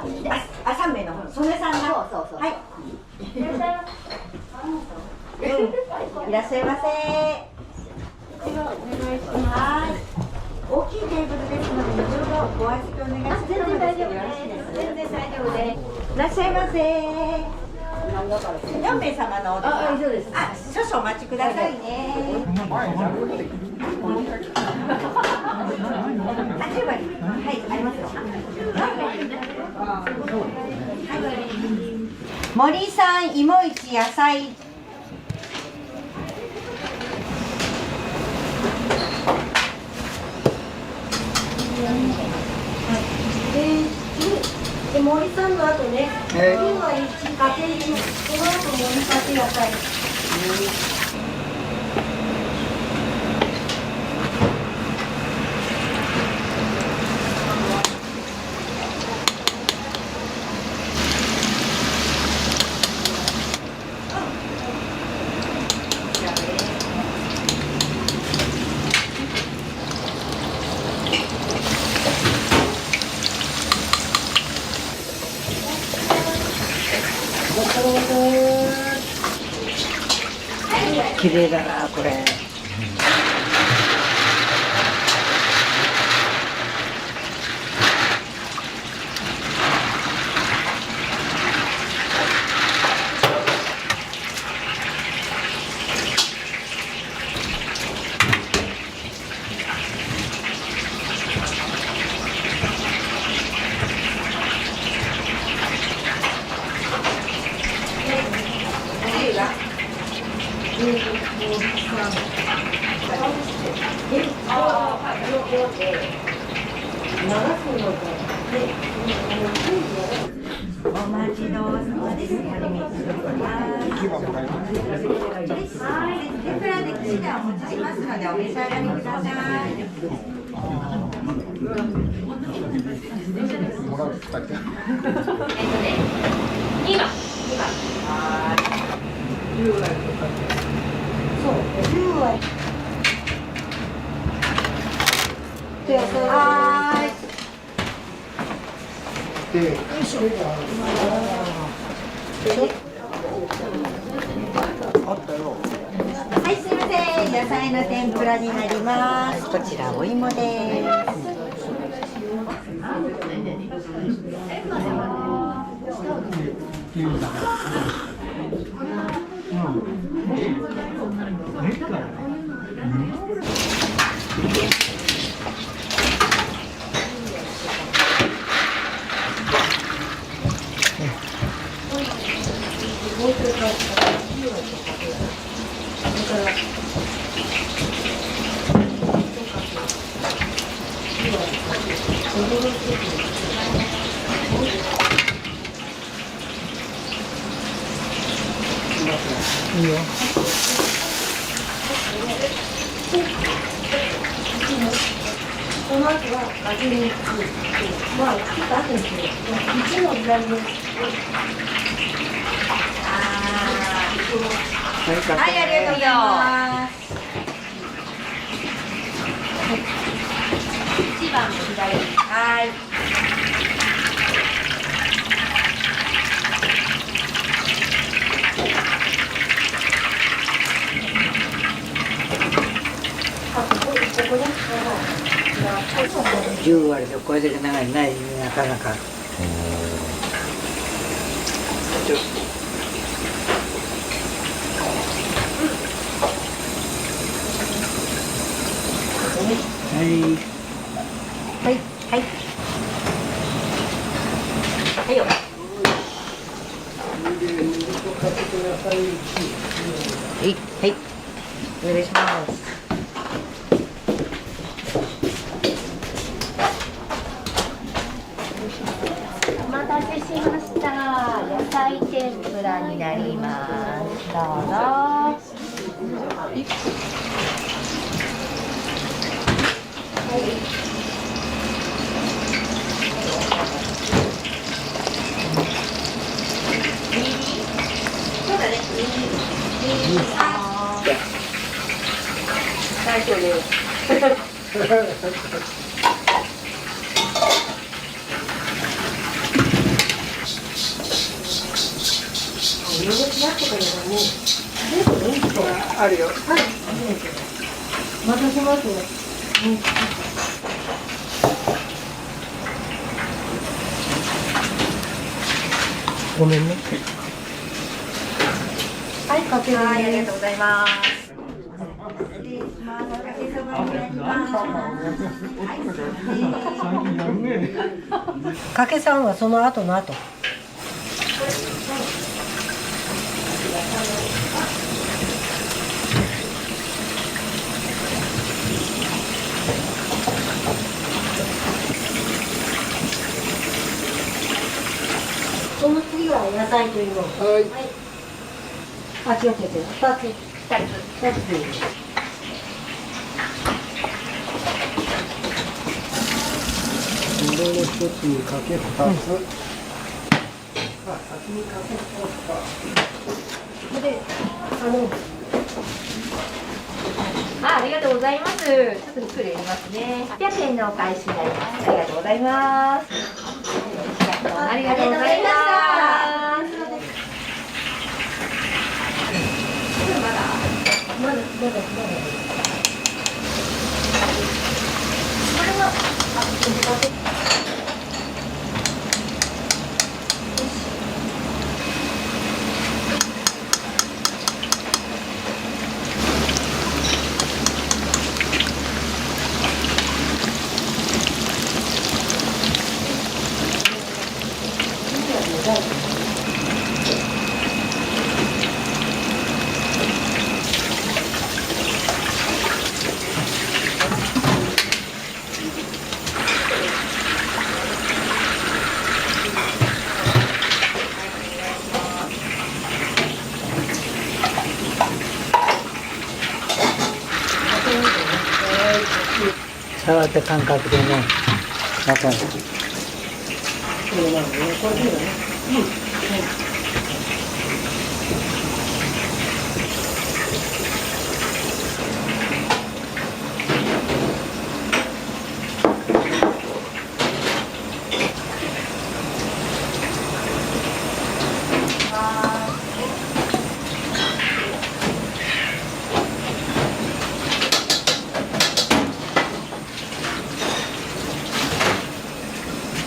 あ、3名の方、曽根さんが。そう。はい。いらっしゃいませ。いらっしゃいませ。はい。大きいテーブルですので、後ほどご相席お願いします。全然大丈夫です。全然大丈夫です。いらっしゃいませ。4名様のおですか。そうです。あ、少々お待ちくださいね。10割。はい、ありますよ。森さん、芋市野菜。で森さんの後ね、今は1家庭に、この後森かけ野菜。綺麗だなこれ。お待ちどうさまです。天ぷらでき次第お持ちしますのでお召し上がりください。2番。そう、10割。はい。はい、すみません。野菜の天ぷらになります。こちらお芋です。いいよ。この後は味にまあちょっと後にする。1の左です。はい、ありがとうございます。1番左。はい。10割でこれだけ長いないなかなか。はい。はい、はい。はいよ。はい、はい。お願いします。お待たせしました。野菜天ぷらになります。どうぞ。そうだね。大丈夫です。あるよ。またしますよ。ごめんね。はい、かける。はい、ありがとうございます。かけさんはその後の後。その次は野菜というの。はい。あ、違う違う違う。2つ。2つでいい。これを1つにかけ2つ。先にかけで、ありがとうございます。ちょっとゆっくりやりますね。800円のお返しになります。ありがとうございます。ありがとうございます。まだ。触った感覚でね、わかる。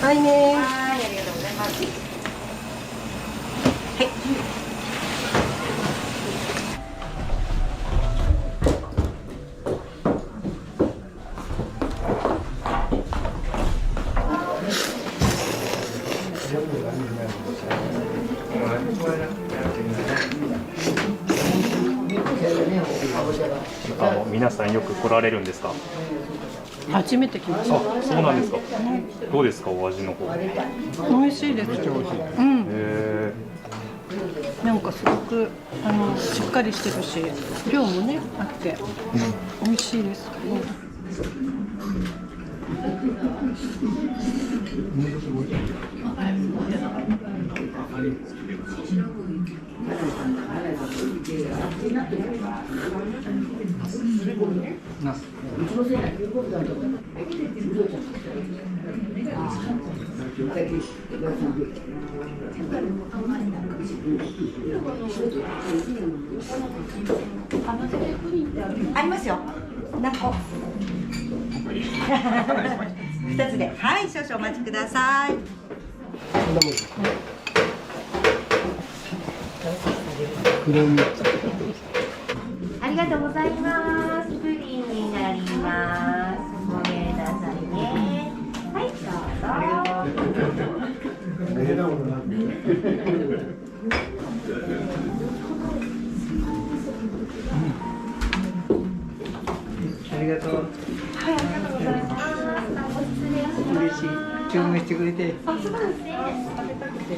はいね。はい、ありがとうございます。はい。皆さんよく来られるんですか？初めて来ました。あ、そうなんですか。どうですか、お味の方。美味しいです。うん。なんかすごくしっかりしてるし、量もねあって美味しいです。ありますよ。何個2つで。はい、少々お待ちください。ありがとうございます。プリンになります。ごめんなさいね。はい、どうぞ。ありがとう。はい、ありがとうございます。嬉しい。注文してくれて。あ、そうですね。食べたくて。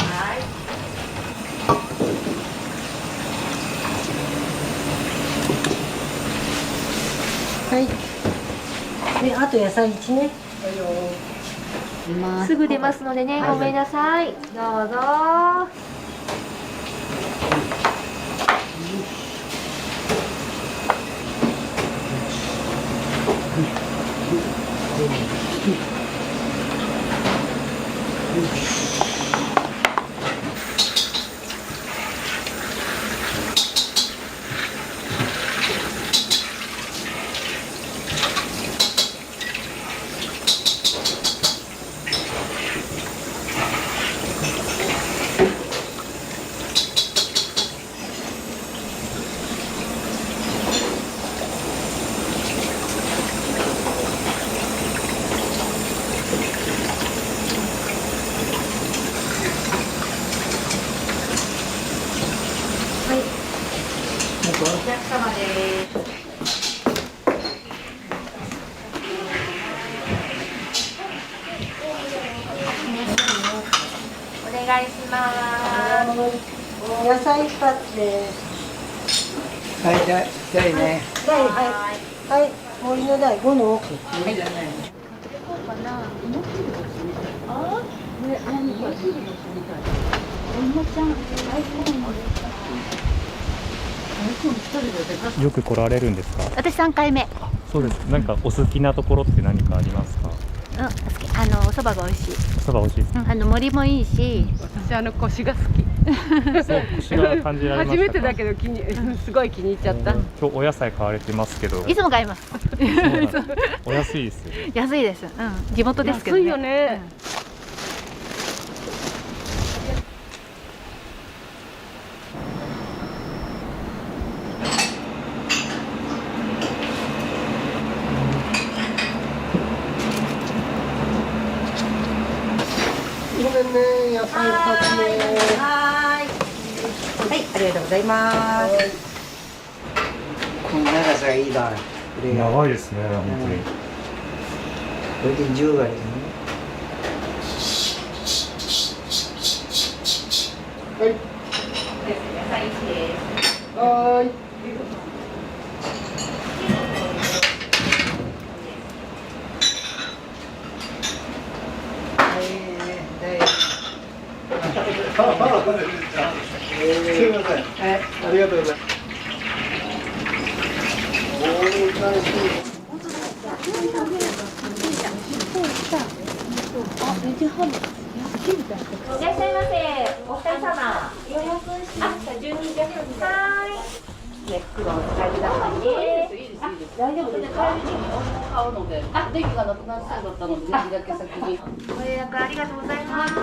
はい、はいであと野菜1ねすぐ出ますのでね、ごめんなさい。どうぞ。お客様です。お願いします。野菜2つですはい、じゃあね。はい森の台5の奥はいじゃないよく来られるんですか？私3回目。そうです。なんかお好きなところって何かありますか？好き。お蕎麦が美味しい。そば美味しいです。森もいいし。私腰が好き。そう腰が感じられましたか？初めてだけどすごい気に入っちゃった。今日お野菜買われてますけど。いつも買います。お安いですよ。安いです。地元ですけどね。安いよね。ごめんね、野菜2つね。はい、ありがとうございます。この長さがいいだ。長いですね、本当に。これで10割ね。はい。野菜1です。はい。すみません。ありがとうございます。いらっしゃいませ。お二人様。12時はい。ゆっくりお使いくださいね。大丈夫ですか？買うので、電気がなくなりそうだったので、電気だけ先に。ご予約ありがとうございます。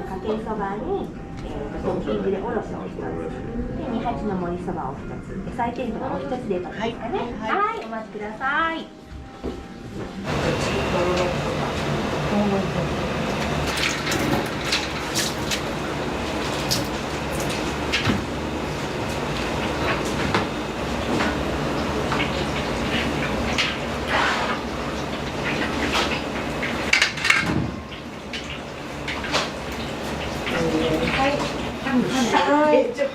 かけそばに、トッピングでおろしを1つ、で二八の盛りそばを2つ、野菜天ぷらを1つでよかったですかね。はい、お待ちください。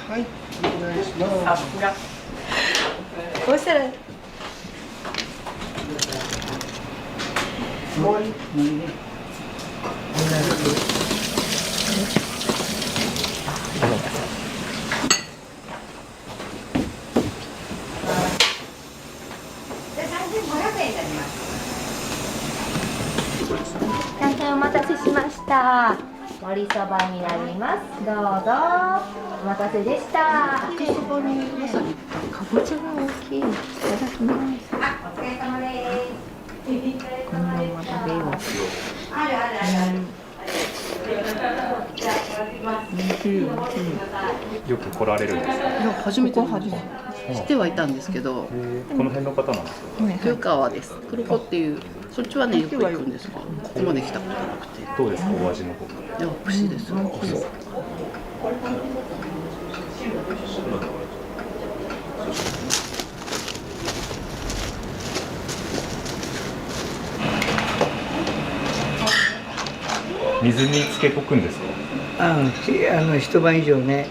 はい、お願いします。こうしたら。もういい。大変お待たせしました。盛りそばになります。どうぞ。お待たせでした。かけそばにまさにかぼちゃが大きい。いただきます。お疲れ様です。このまま食べよう。あるあるある。よく来られるんですか？いや、初めて知ってはいたんですけど。この辺の方なんですか？豊川です。黒子っていう、そっちはね、よく行くんですが、ここまで来たことなくて。どうですか、お味の方。いや、不思議です。水につけとくんですか？一晩以上ね。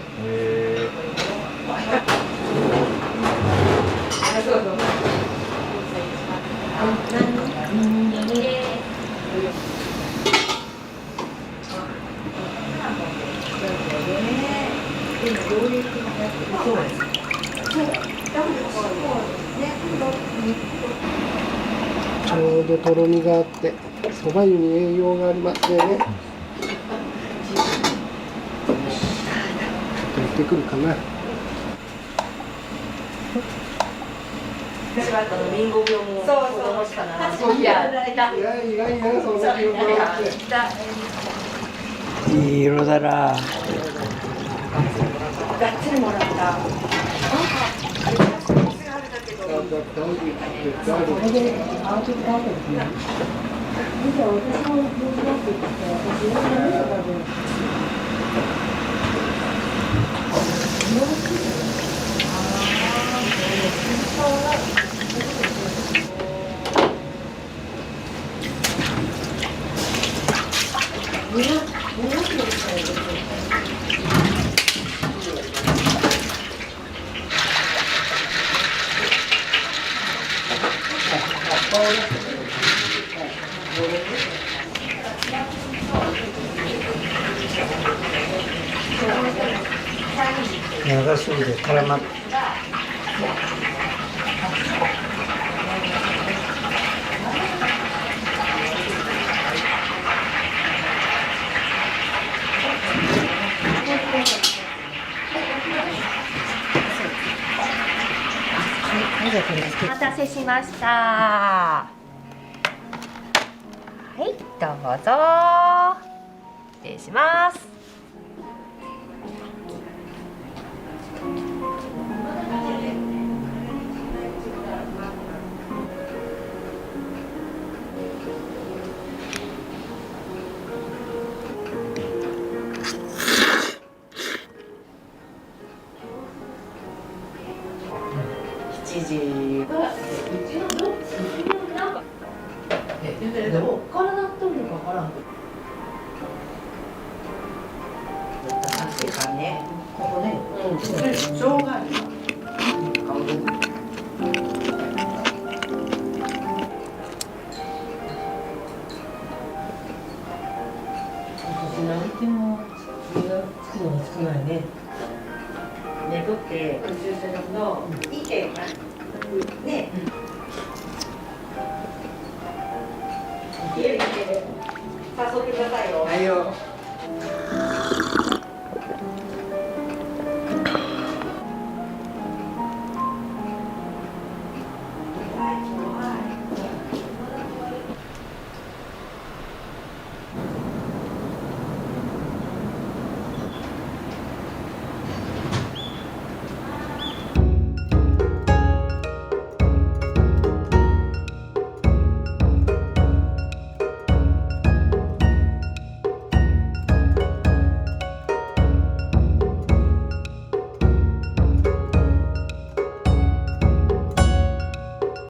ちょうどとろみがあってそば湯に栄養がありますね。ちょっと行ってくるかな。リンゴ病も子供しかならいや意外なそんな記憶があって。いい色だな。がっつりもらった。長すぎて絡まって。お待たせしました。はい、どうぞ。失礼します。7時。でも体なっとるのかわからん。ね、ここね、しょうがある。何でも身がつくのが少ないね。寝とって駐車場の意見がね。家に誘ってくださいよ。はいよ。